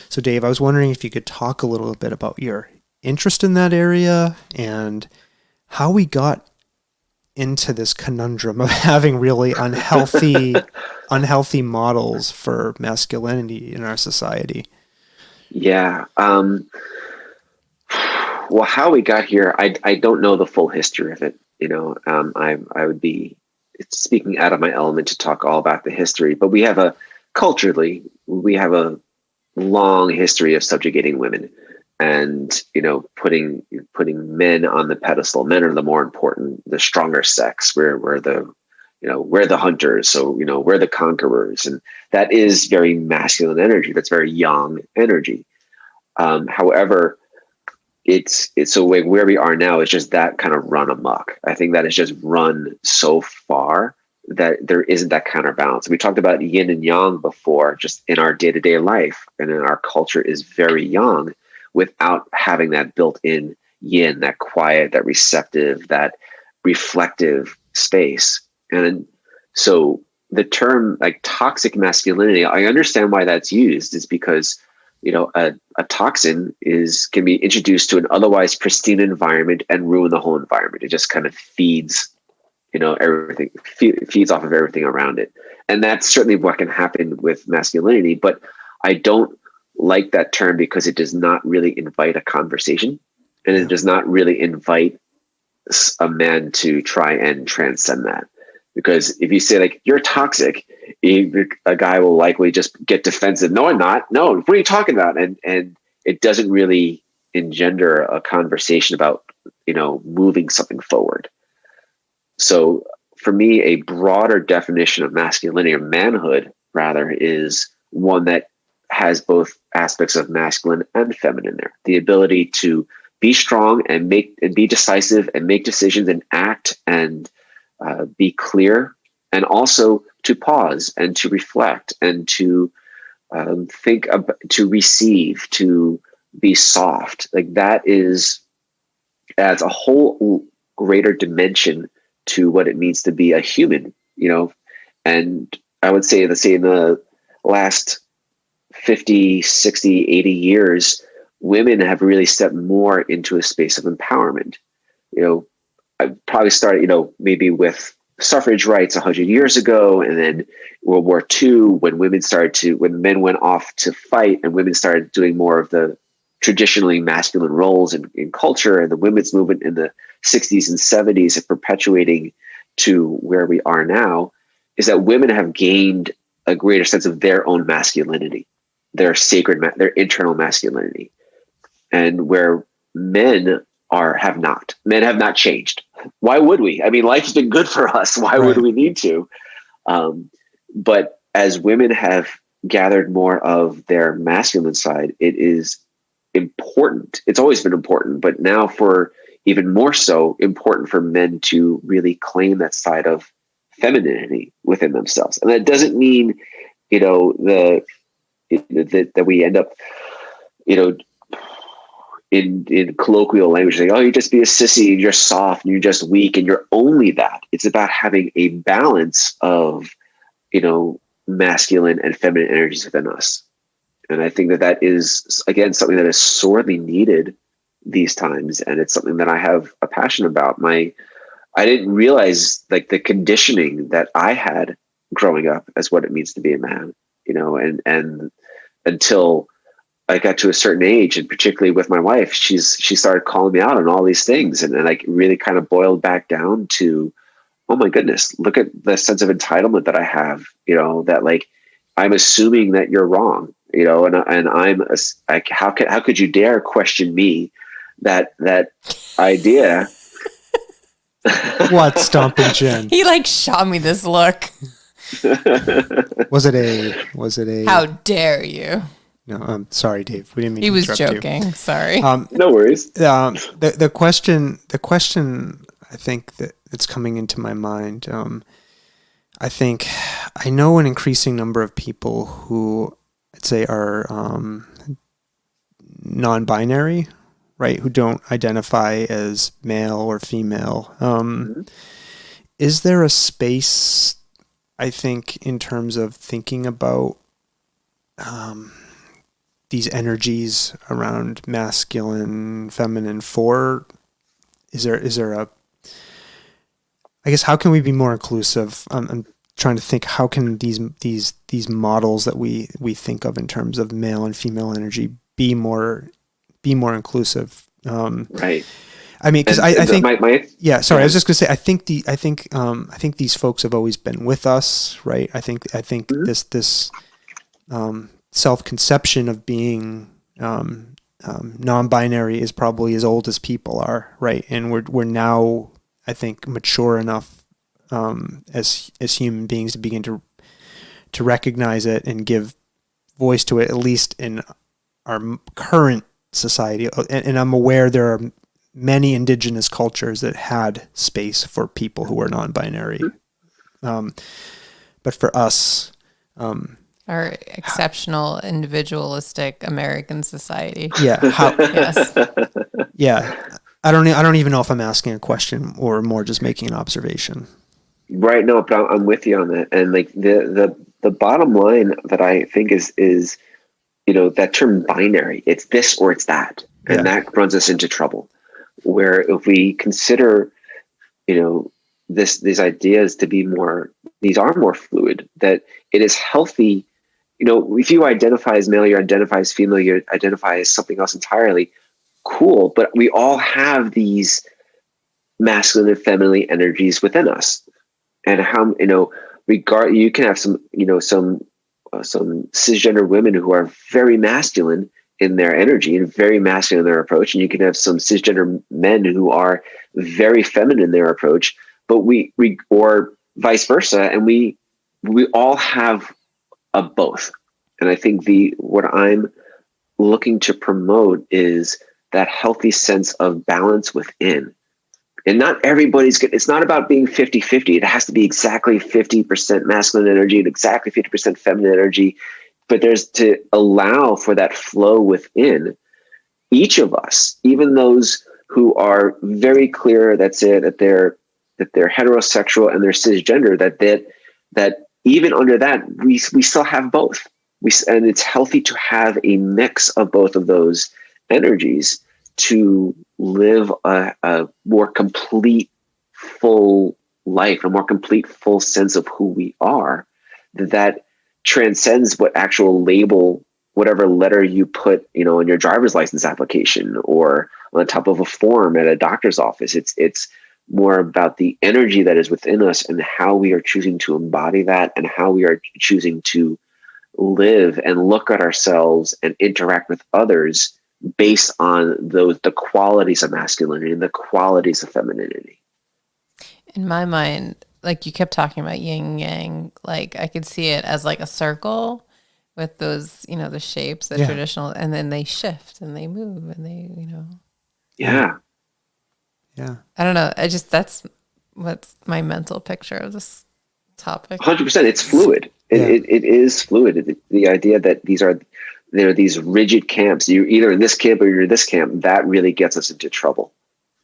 So Dave, I was wondering if you could talk a little bit about your interest in that area and how we got into this conundrum of having really unhealthy models for masculinity in our society. Yeah. Well, how we got here, I don't know the full history of it. I would be speaking out of my element to talk all about the history, but we have a long history of subjugating women and, putting men on the pedestal. Men are the more important, the stronger sex. We're the hunters. So, we're the conquerors. And that is very masculine energy. That's very yang energy. However, it's so where we are now is just that kind of run amok. I think that has just run so far that there isn't that counterbalance. We talked about yin and yang before, just in our day-to-day life, and in our culture is very yang without having that built-in yin, that quiet, that receptive, that reflective space. And so the term like toxic masculinity, I understand why that's used, is because a toxin can be introduced to an otherwise pristine environment and ruin the whole environment. It just kind of feeds, everything, feeds off of everything around it. And that's certainly what can happen with masculinity. But I don't like that term because it does not really invite a conversation, and it does not really invite a man to try and transcend that. Because if you say like, you're toxic, a guy will likely just get defensive. No, I'm not. No, what are you talking about? And it doesn't really engender a conversation about, moving something forward. So for me, a broader definition of masculinity, or manhood rather, is one that has both aspects of masculine and feminine there. The ability to be strong and be decisive and make decisions and act and be clear, and also to pause and to reflect and to think about, to receive, to be soft. Like that adds a whole greater dimension to what it means to be a human, and I would say in the last 50, 60, 80 years, women have really stepped more into a space of empowerment. I probably started, maybe with suffrage rights 100 years ago, and then World War II, when men went off to fight and women started doing more of the traditionally masculine roles in culture, and the women's movement in the 60s and 70s and perpetuating to where we are now, is that women have gained a greater sense of their own masculinity, their sacred, their internal masculinity, and where men have not changed. Why would we? I mean, life's been good for us. Why would we need to? But as women have gathered more of their masculine side, it is important. It's always been important, but now for even more so important for men to really claim that side of femininity within themselves. And that doesn't mean, that we end up, in colloquial language, saying, oh, you just be a sissy and you're soft and you're just weak and you're only that. It's about having a balance of, masculine and feminine energies within us. And I think that is, again, something that is sorely needed these times. And it's something that I have a passion about. I didn't realize like the conditioning that I had growing up as what it means to be a man, and until I got to a certain age, and particularly with my wife, she started calling me out on all these things. And I really kind of boiled back down to, oh my goodness, look at the sense of entitlement that I have, that like, I'm assuming that you're wrong, and I'm like, how could you dare question me that idea? What, Stomping Jen? He like shot me this look. Was it a? How dare you? No, I'm sorry, Dave. We didn't mean he to was interrupt joking. You. Sorry. No worries. The question I think that's coming into my mind. I know an increasing number of people who I'd say are non-binary, right? Who don't identify as male or female. Is there a space, I think, in terms of thinking about these energies around masculine, feminine is there a, I guess, how can we be more inclusive? I'm trying to think, how can these models that we think of in terms of male and female energy be more inclusive? Right. I mean, because I think, yeah. Sorry, I was just going to say, I think these folks have always been with us, right? I think mm-hmm. this self-conception of being non-binary is probably as old as people are, right? And we're now, I think, mature enough as human beings to begin to recognize it and give voice to it, at least in our current society. And I'm aware there are many indigenous cultures that had space for people who are non-binary. But for us, our exceptional individualistic American society. Yeah. Yes. Yeah. I don't even know if I'm asking a question or more just making an observation. Right. No, but I'm with you on that. And like the bottom line that I think is, that term binary, it's this or it's that. And that runs us into trouble. Where if we consider, these ideas to be these are more fluid, that it is healthy. If you identify as male, you identify as female, you identify as something else entirely, cool. But we all have these masculine and feminine energies within us. And how, you can have some cisgender women who are very masculine in their energy and very masculine in their approach. And you can have some cisgender men who are very feminine in their approach, but we or vice versa. And we all have a both. And I think what I'm looking to promote is that healthy sense of balance within. And not everybody's good. It's not about being 50-50. It has to be exactly 50% masculine energy and exactly 50% feminine energy. But there's to allow for that flow within each of us, even those who are very clear that they're heterosexual and they're cisgender, that even under that, we still have both. And it's healthy to have a mix of both of those energies to live a more complete, full life, a more complete, full sense of who we are, that transcends what actual label, whatever letter you put, in your driver's license application or on top of a form at a doctor's office. It's more about the energy that is within us and how we are choosing to embody that and how we are choosing to live and look at ourselves and interact with others based on the qualities of masculinity and the qualities of femininity. In my mind, like you kept talking about yin and yang, like I could see it as like a circle with those, the shapes, the traditional, and then they shift and they move and they, Yeah. Yeah. I don't know. That's what's my mental picture of this topic. 100%. It's fluid. It is fluid. The idea that there are these rigid camps. You're either in this camp or you're in this camp. That really gets us into trouble.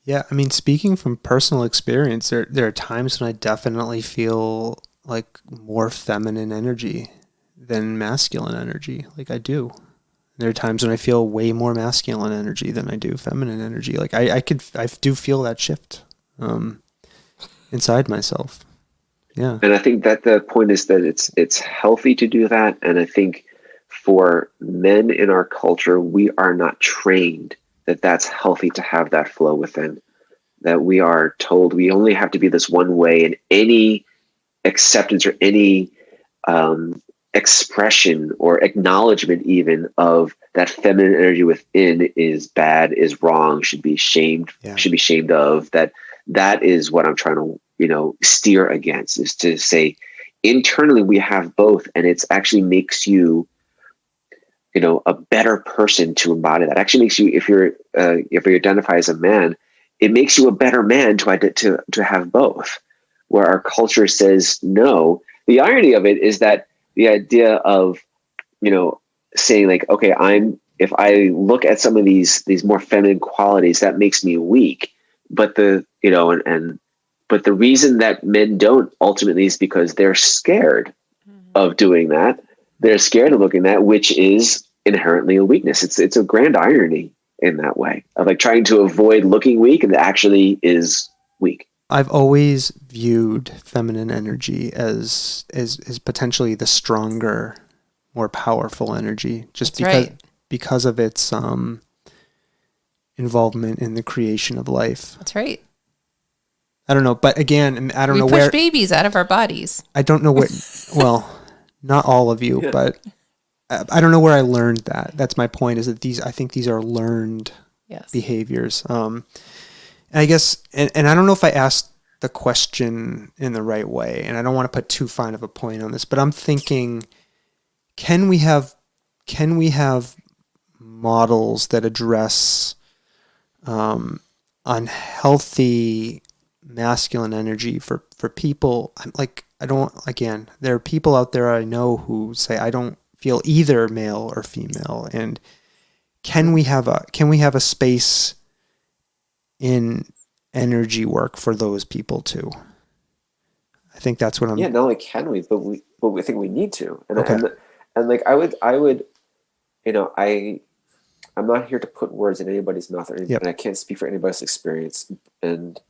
Yeah. I mean, speaking from personal experience, there are times when I definitely feel like more feminine energy than masculine energy. Like I do. There are times when I feel way more masculine energy than I do feminine energy. Like I do feel that shift inside myself. Yeah. And I think that the point is that it's healthy to do that. And I think for men in our culture, we are not trained that that's healthy to have that flow within, that we are told we only have to be this one way, and any acceptance or any expression or acknowledgement even of that feminine energy within is bad, is wrong, should be shamed, should be shamed of. That is what I'm trying to, steer against, is to say internally we have both, and it's actually makes you, a better person to embody that. Actually makes you, if you identify as a man, it makes you a better man to have both, where our culture says no. The irony of it is that the idea of, saying like, okay, if I look at some of these more feminine qualities, that makes me weak. But but the reason that men don't ultimately is because they're scared of doing that. They're scared of looking at that, which is inherently a weakness. It's a grand irony in that way of like trying to avoid looking weak, and it actually is weak. I've always viewed feminine energy as potentially the stronger, more powerful energy, just because of its involvement in the creation of life. That's right. I don't know, but again, I don't know where we push babies out of our bodies. I don't know where. Well, not all of you, but I don't know where I learned that. That's my point. Is that I think these are learned behaviors. And I guess, and I don't know if I asked the question in the right way, and I don't want to put too fine of a point on this, but I'm thinking, can we have models that address unhealthy masculine energy for people? There are people out there I know who say, I don't feel either male or female. And can we have a space in energy work for those people too? I think that's what I'm. Yeah, not only can we, but we think we need to. And okay. and like I would, I'm not here to put words in anybody's mouth, and I can't speak for anybody's experience. And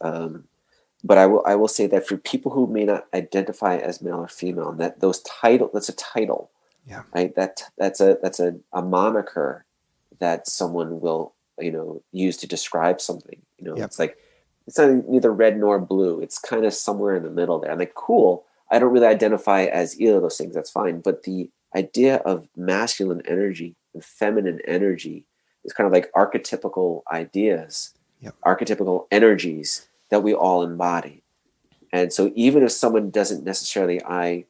but I will say that for people who may not identify as male or female, and that's a title, right? That's a moniker that someone will use to describe something. It's like it's not neither red nor blue. It's kind of somewhere in the middle there. I'm like, cool. I don't really identify as either of those things. That's fine. But the idea of masculine energy and feminine energy is kind of like archetypical ideas, archetypical energies that we all embody. And so even if someone doesn't necessarily, I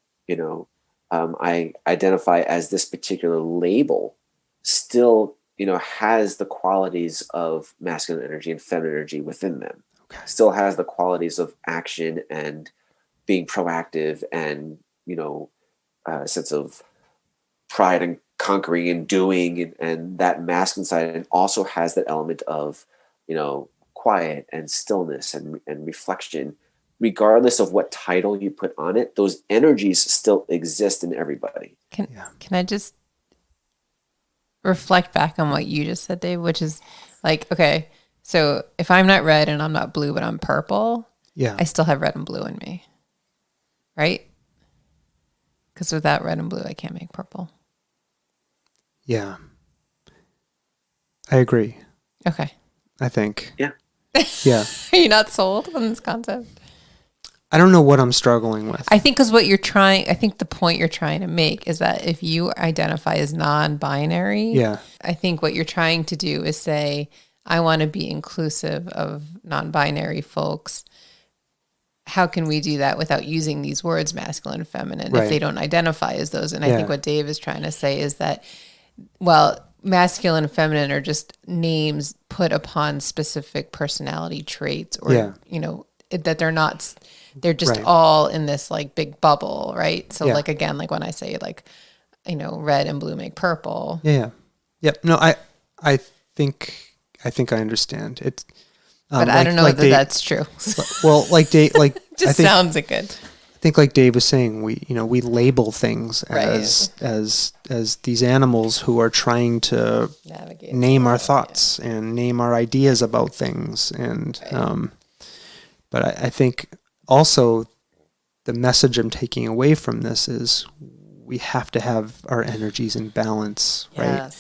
identify as this particular label, still, has the qualities of masculine energy and feminine energy within them. Okay. Still has the qualities of action and being proactive and, a sense of pride and conquering and doing and that masculine side, and also has that element of, quiet and stillness and reflection. Regardless of what title you put on it, those energies still exist in everybody. Can I just reflect back on what you just said, Dave, which is like, okay, so if I'm not red and I'm not blue, but I'm purple, I still have red and blue in me, right? Because without red and blue, I can't make purple. Yeah. I agree. Okay. I think. Yeah. Yeah. Are you not sold on this concept? I don't know what I'm struggling with. I think the point you're trying to make is that if you identify as non-binary, I think what you're trying to do is say, I want to be inclusive of non-binary folks how can we do that without using these words, masculine and feminine, if they don't identify as those? And I think what Dave is trying to say is that, well, masculine and feminine are just names put upon specific personality traits, or, you know, that they're just all in this like big bubble, right? So like, again, like when I say like, you know, red and blue make purple. Yeah. Yep. No, I think I understand it. But I don't know that that's true. Well, like Dave, like just sounds good. I think like Dave was saying, we label things as these animals who are trying to name our thoughts and name our ideas about things. And, but I think also the message I'm taking away from this is we have to have our energies in balance, right?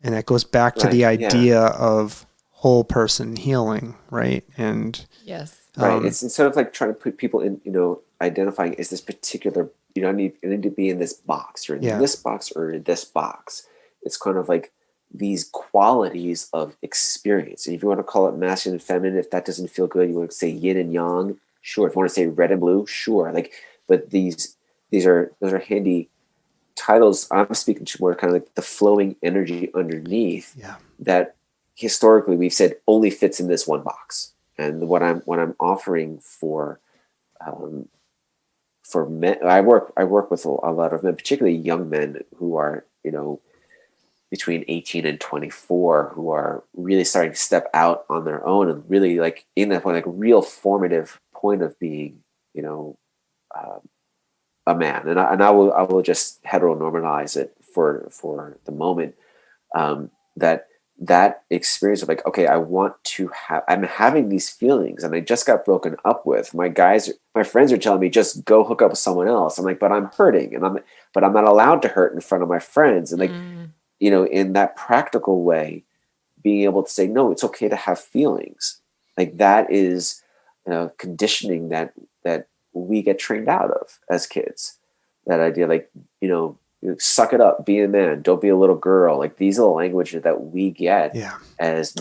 And that goes back to the idea of whole person healing, right? And right. It's instead of like trying to put people in, you know, identifying as this particular, you know, I need to be in this box, or in this box, or in this box. It's kind of like these qualities of experience. And if you want to call it masculine and feminine, if that doesn't feel good, you want to say yin and yang, sure. If you want to say red and blue, sure. Like, but those are handy titles. I'm speaking to more kind of like the flowing energy underneath that historically we've said only fits in this one box. And what I'm offering for men, I work with a lot of men, particularly young men who are, you know, between 18 and 24, who are really starting to step out on their own and really like in that like real formative point of being, you know, a man. And I will just heteronormalize it for the moment. That experience of like, okay, I'm having these feelings and I just got broken up with. My friends are telling me just go hook up with someone else. I'm like, but I'm hurting but I'm not allowed to hurt in front of my friends. And like, you know, in that practical way, being able to say, no, it's okay to have feelings. Like that is, you know, conditioning that we get trained out of as kids. That idea, like, you know, suck it up, be a man, don't be a little girl. Like these are the language that we get as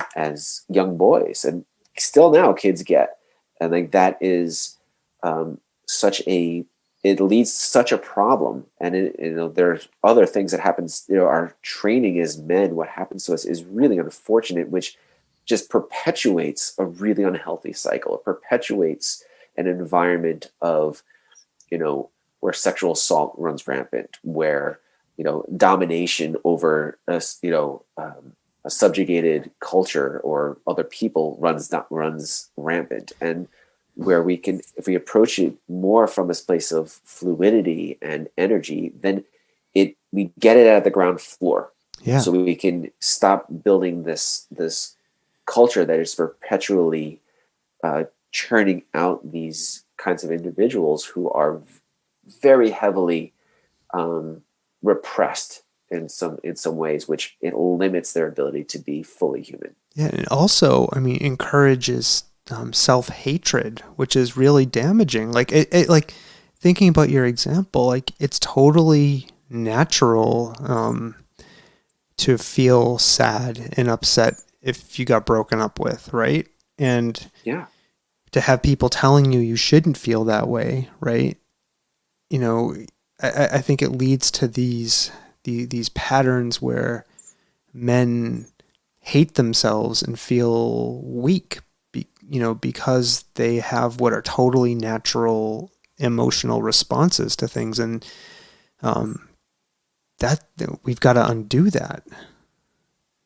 young boys, and still now kids get. And like that is it leads to such a problem. And you know, there's other things that happens, you know, our training as men, what happens to us is really unfortunate, which just perpetuates a really unhealthy cycle. It perpetuates an environment of, you know, where sexual assault runs rampant, where, you know, domination over a subjugated culture or other people runs rampant, and where we can, if we approach it more from a place of fluidity and energy, then we get it at the ground floor. Yeah. So we can stop building this culture that is perpetually churning out these kinds of individuals who are very heavily repressed in some ways, which it limits their ability to be fully human. Yeah, and also, I mean, encourages self-hatred, which is really damaging. Like it like thinking about your example, like it's totally natural to feel sad and upset if you got broken up with, right? And to have people telling you shouldn't feel that way, right? You know, I think it leads to these patterns where men hate themselves and feel weak, because they have what are totally natural emotional responses to things, and that we've got to undo that.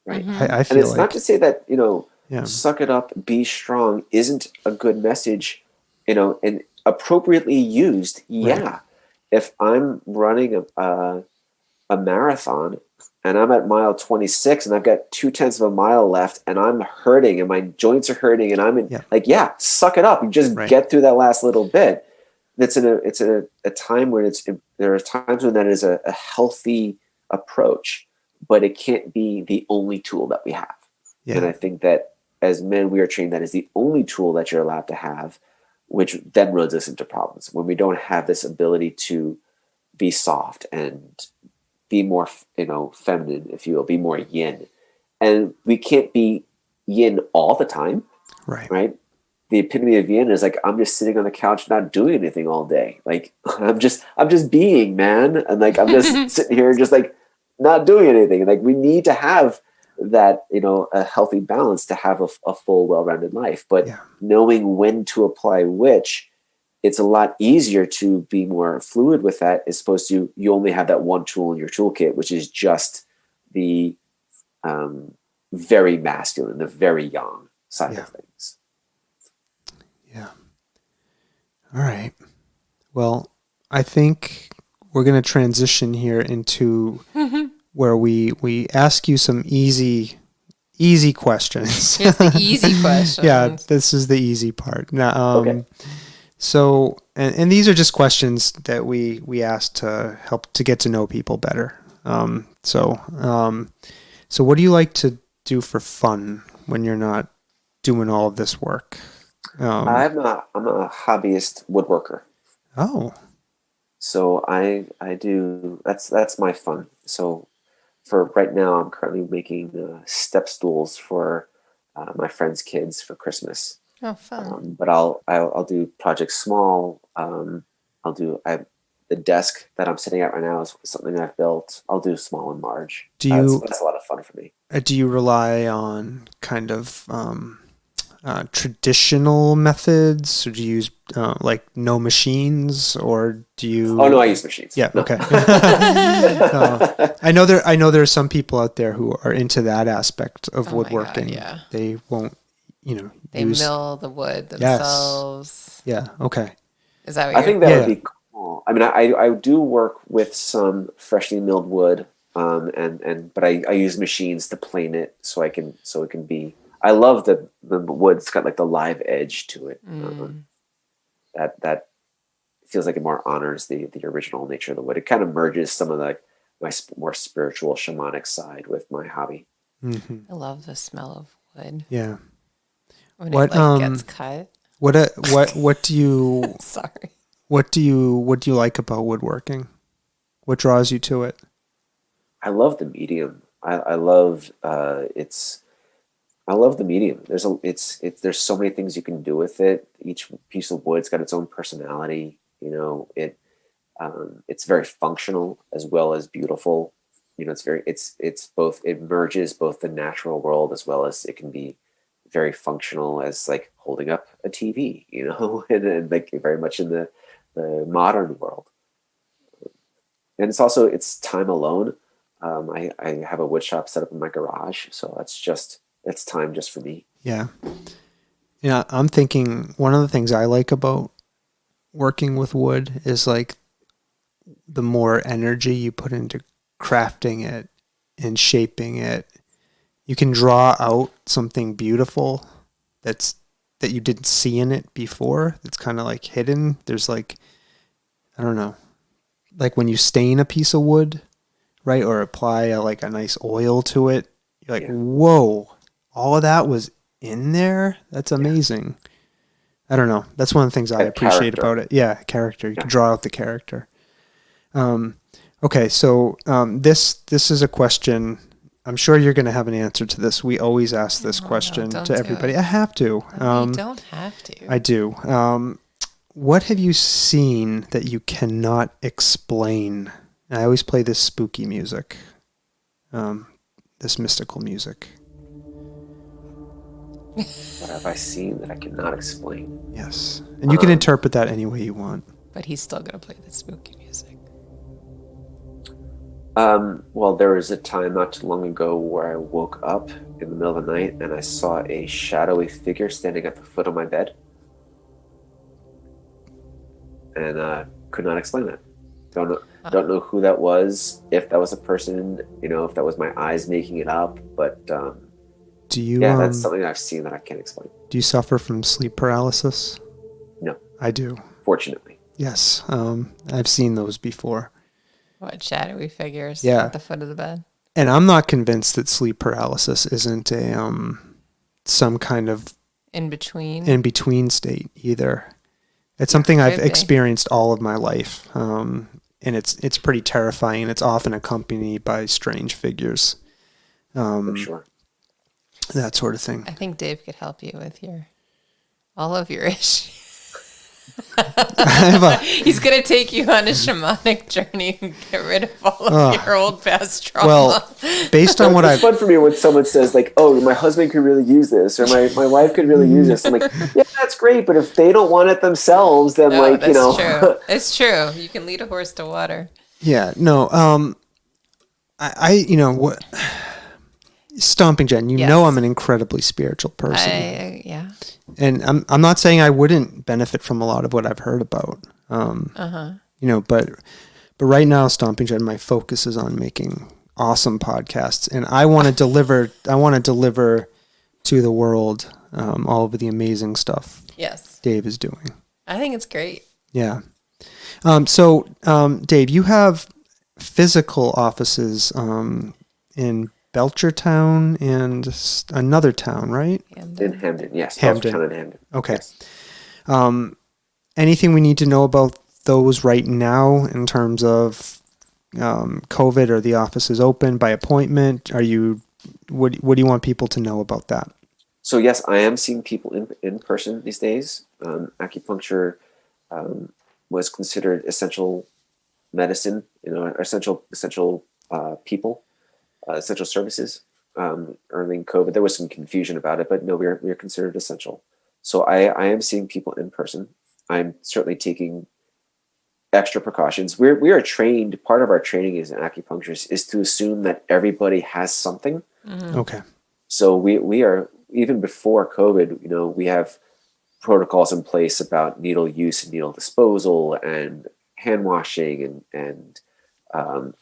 Right. I feel and it's like, not to say that, you know, suck it up, be strong isn't a good message, you know, and appropriately used. Yeah. If I'm running a marathon and I'm at mile 26 and I've got 0.2 of a mile left and I'm hurting and my joints are hurting and I'm suck it up. You just get through that last little bit. It's a time where there are times when that is a healthy approach, but it can't be the only tool that we have. Yeah. And I think that as men, we are trained that is the only tool that you're allowed to have, which then runs us into problems when we don't have this ability to be soft and be more, you know, feminine, if you will, be more yin. And we can't be yin all the time, right? the epitome of yin is like, I'm just sitting on the couch, not doing anything all day. Like I'm just being, man. And like, I'm just sitting here just like not doing anything. Like we need to have that, a healthy balance to have a full, well-rounded life, but knowing when to apply which, it's a lot easier to be more fluid with that, as opposed to you only have that one tool in your toolkit, which is just the very masculine, the very yang side of things. Yeah. All right. Well, I think we're going to transition here into where we ask you some easy questions. Here's the easy questions. Yeah, this is the easy part. Now, Okay. So, and these are just questions that we ask to help to get to know people better. So what do you like to do for fun when you're not doing all of this work? I'm a hobbyist woodworker. Oh. So I do, that's my fun. So for right now, I'm currently making step stools for my friends' kids for Christmas. Oh, fun. But I'll do projects small. The desk that I'm sitting at right now is something I've built. I'll do small and large. That's a lot of fun for me. Do you rely on kind of traditional methods, or do you use like no machines, or do you? Oh no, I use machines. Yeah. No. Okay. I know there are some people out there who are into that aspect of woodworking. God, yeah. They won't, They mill the wood themselves. Yes. Yeah. Okay. Is that what I think that would be cool. I mean, I do work with some freshly milled wood, but I use machines to plane it so it can be. I love the wood. It's got like the live edge to it. That feels like it more honors the original nature of the wood. It kind of merges some of my more spiritual shamanic side with my hobby. Mm-hmm. I love the smell of wood. Yeah. When it gets cut. What do you Sorry. What do you like about woodworking? What draws you to it? I love the medium. I love I love the medium. There's so many things you can do with it. Each piece of wood's got its own personality. It's very functional as well as beautiful. It's both, it merges both the natural world as well as it can be very functional as like holding up a TV, and like very much in the modern world. And it's time alone. I have a wood shop set up in my garage, so that's time just for me. Yeah. Yeah, I'm thinking one of the things I like about working with wood is like the more energy you put into crafting it and shaping it, you can draw out something beautiful that you didn't see in it before. It's kind of like hidden. There's like, I don't know, like when you stain a piece of wood, right? Or apply a nice oil to it. You're like, whoa, all of that was in there? That's amazing. Yeah. I don't know. That's one of the things I appreciate about it. Yeah, character. You can draw out the character. Okay, so this is a question. I'm sure you're going to have an answer to this. We always ask this question to everybody. I have to. You don't have to. I do. What have you seen that you cannot explain? And I always play this spooky music, this mystical music. What have I seen that I cannot explain? Yes. And you can interpret that any way you want. But he's still going to play the spooky music. Well, there was a time not too long ago where I woke up in the middle of the night and I saw a shadowy figure standing at the foot of my bed. And could not explain that. Don't know who that was, if that was a person, if that was my eyes making it up, but that's something I've seen that I can't explain. Do you suffer from sleep paralysis? No. I do. Fortunately. Yes. I've seen those before. What, shadowy figures at the foot of the bed? And I'm not convinced that sleep paralysis isn't a some kind of in between state either. It's something I've experienced all of my life, and it's pretty terrifying. It's often accompanied by strange figures. I'm sure. That sort of thing. I think Dave could help you with your all of your issues. He's going to take you on a shamanic journey and get rid of all of your old past trauma. Well, based on what it's fun for me when someone says like, "Oh, my husband could really use this," or my wife could really use this. I'm like, yeah, that's great, but if they don't want it themselves, then true. It's true. You can lead a horse to water. Yeah. No. I what. Stomping Jen, you know I'm an incredibly spiritual person. Yeah. And I'm not saying I wouldn't benefit from a lot of what I've heard about. But right now, Stomping Jen, my focus is on making awesome podcasts, and I want to deliver to the world all of the amazing stuff Dave is doing. I think it's great. Yeah. So Dave, you have physical offices in Belchertown and another town, right? In Hampden, yes. Hampden. Belchertown and Hampden. Okay. Yes. Anything we need to know about those right now in terms of COVID? Are the offices open by appointment? What do you want people to know about that? So yes, I am seeing people in person these days. Acupuncture was considered essential medicine, essential people. Essential services early in COVID. There was some confusion about it, but no, we are considered essential. So I am seeing people in person. I'm certainly taking extra precautions. We are trained. Part of our training as an acupuncturist is to assume that everybody has something. Mm-hmm. Okay. So we are, even before COVID, we have protocols in place about needle use and needle disposal and hand washing and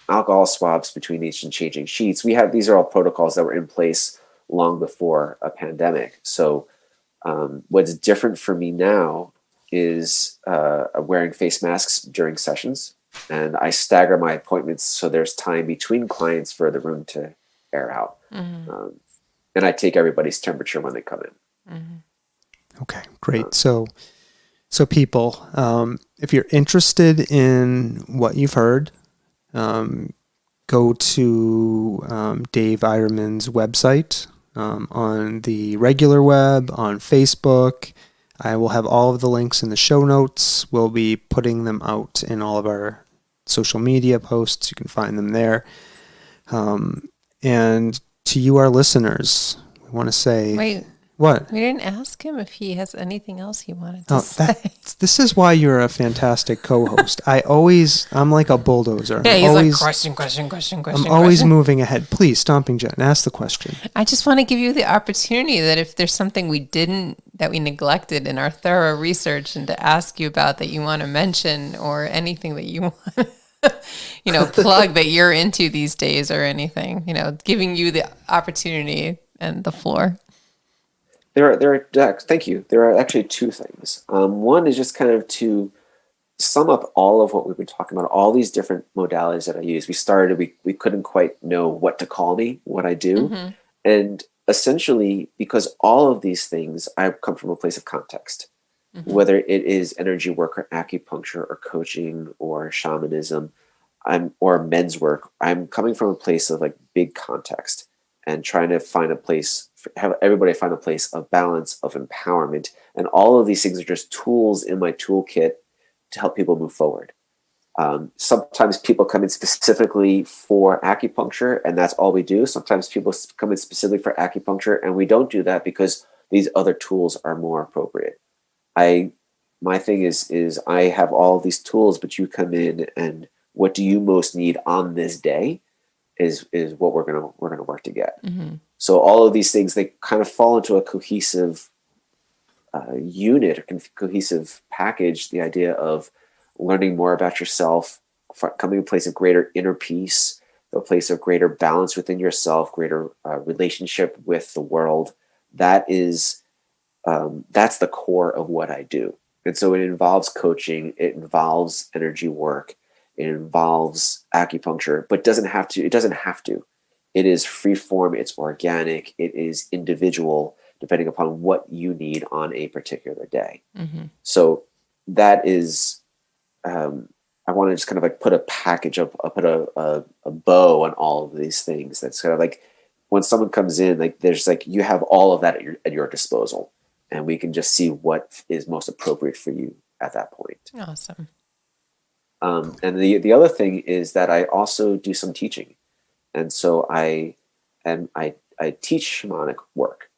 alcohol swabs between each and changing sheets. These are all protocols that were in place long before a pandemic. So what's different for me now is wearing face masks during sessions, and I stagger my appointments so there's time between clients for the room to air out. Mm-hmm. And I take everybody's temperature when they come in. Mm-hmm. Okay, great. So people, if you're interested in what you've heard, go to Dave Eyerman's website on the regular web, on Facebook. I will have all of the links in the show notes. We'll be putting them out in all of our social media posts. You can find them there. And to you, our listeners, we want to say... Wait. What? We didn't ask him if he has anything else he wanted to say. This is why you're a fantastic co-host. I'm like a bulldozer. Yeah, he's like question. I'm always moving ahead. Please, Stomping Jen, ask the question. I just want to give you the opportunity that if there's something that we neglected in our thorough research and to ask you about that you want to mention, or anything that you want plug that you're into these days, or anything, giving you the opportunity and the floor. Thank you. There are actually two things. One is just kind of to sum up all of what we've been talking about, all these different modalities that I use. We couldn't quite know what to call me, what I do. Mm-hmm. And essentially, because all of these things, I come from a place of context, mm-hmm. whether it is energy work or acupuncture or coaching or shamanism, or men's work, I'm coming from a place of like big context and trying to have everybody find a place of balance, of empowerment. And all of these things are just tools in my toolkit to help people move forward. Sometimes people come in specifically for acupuncture, and that's all we do. Sometimes people come in specifically for acupuncture, and we don't do that because these other tools are more appropriate. My thing is I have all these tools, but you come in, and what do you most need on this day is what we're gonna work to get. Mm-hmm. So all of these things, they kind of fall into a cohesive unit, or cohesive package. The idea of learning more about yourself, coming to a place of greater inner peace, a place of greater balance within yourself, greater relationship with the world. That's the core of what I do. And so it involves coaching, it involves energy work, it involves acupuncture, but it doesn't have to. It is free form, it's organic, it is individual, depending upon what you need on a particular day. Mm-hmm. So that is, I want to just kind of like put a package up, put a bow on all of these things. That's kind of like when someone comes in, like there's like, you have all of that at your disposal. and we can just see what is most appropriate for you at that point. Awesome. And the other thing is that I also do some teaching. And so I teach shamanic work.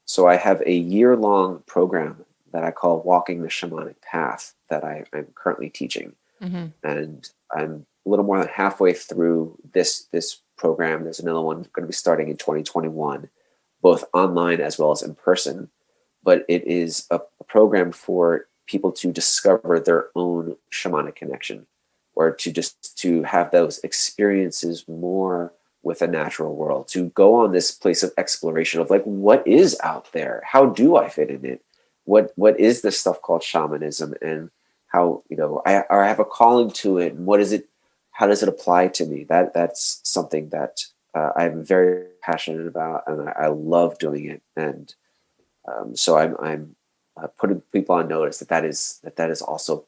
So I have a year-long program that I call Walking the Shamanic Path that I'm currently teaching. Mm-hmm. And I'm a little more than halfway through this program. There's another one going to be starting in 2021, both online as well as in person. But it is a program for people to discover their own shamanic connection, or to have those experiences more with the natural world, to go on this place of exploration of like, what is out there? How do I fit in it? What is this stuff called shamanism, and how, I have a calling to it, and what is it? How does it apply to me? That's something that I'm very passionate about, and I love doing it. And so I'm putting people on notice that is also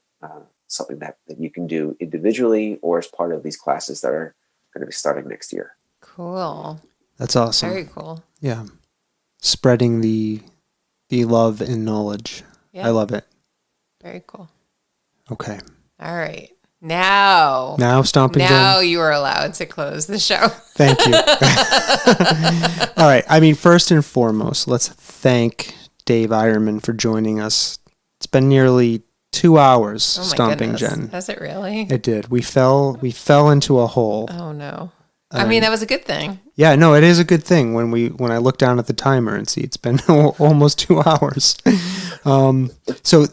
something that you can do individually or as part of these classes that are going to be starting next year. Cool. That's awesome. Very cool. Yeah. Spreading the love and knowledge. Yeah. I love it. Very cool. Okay. All right. Now Stomping Jen. Now you are allowed to close the show. Thank you. All right. I mean, first and foremost, let's thank Dave Eyerman for joining us. It's been nearly 2 hours, Stomping Jen. Has it really? It did. We fell into a hole. Oh no. I mean, that was a good thing. Yeah, no, it is a good thing when I look down at the timer and see it's been almost 2 hours. So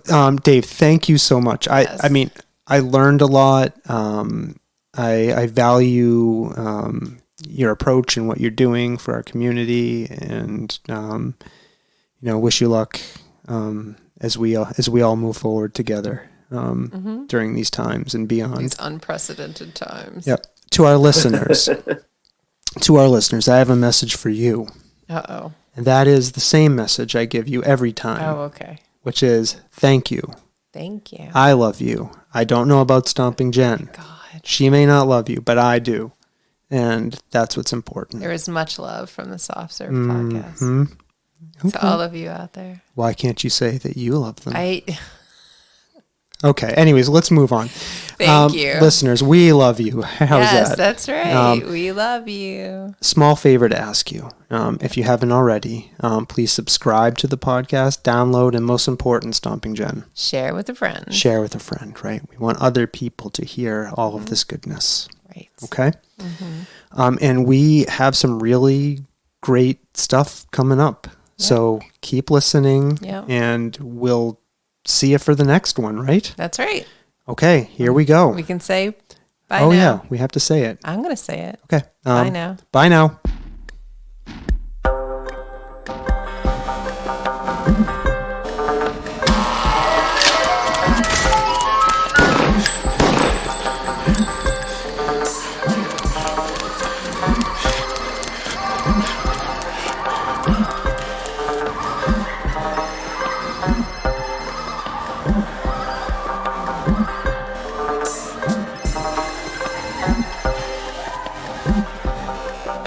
Dave, thank you so much. Yes. I mean, I learned a lot. I value your approach and what you're doing for our community, and wish you luck as we all move forward together during these times and beyond. These unprecedented times. Yep. To our listeners, I have a message for you. Uh-oh. And that is the same message I give you every time. Oh, okay. Which is, thank you. Thank you. I love you. I don't know about Stomping Jen. God. She may not love you, but I do. And that's what's important. There is much love from the Soft Serve podcast. Okay. To all of you out there. Why can't you say that you love them? Okay. Anyways, let's move on. Thank you. Listeners, we love you. How's that? Yes, that's right. We love you. Small favor to ask you. If you haven't already, please subscribe to the podcast, download, and most important, Stomping Jen. Share with a friend. Share with a friend, right? We want other people to hear all of this goodness. Right. Okay? Mm-hmm. And we have some really great stuff coming up. Yep. So keep listening, and we'll see you for the next one, right? That's right. Okay, here we go. We can say bye now. Oh, yeah, we have to say it. I'm going to say it. Okay. Bye now. Bye now.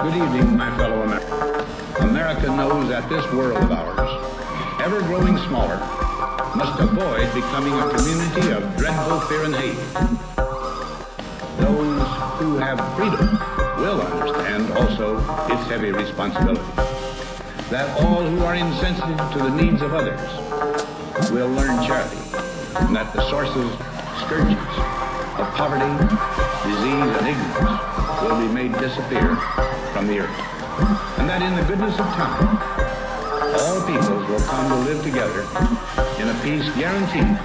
Good evening, my fellow Americans. America knows that this world of ours, ever growing smaller, must avoid becoming a community of dreadful fear and hate. Those who have freedom will understand also its heavy responsibility. That all who are insensitive to the needs of others will learn charity, and that the sources, scourges of poverty, disease, and ignorance will be made disappear from the earth. And that in the goodness of time, all peoples will come to live together in a peace guaranteed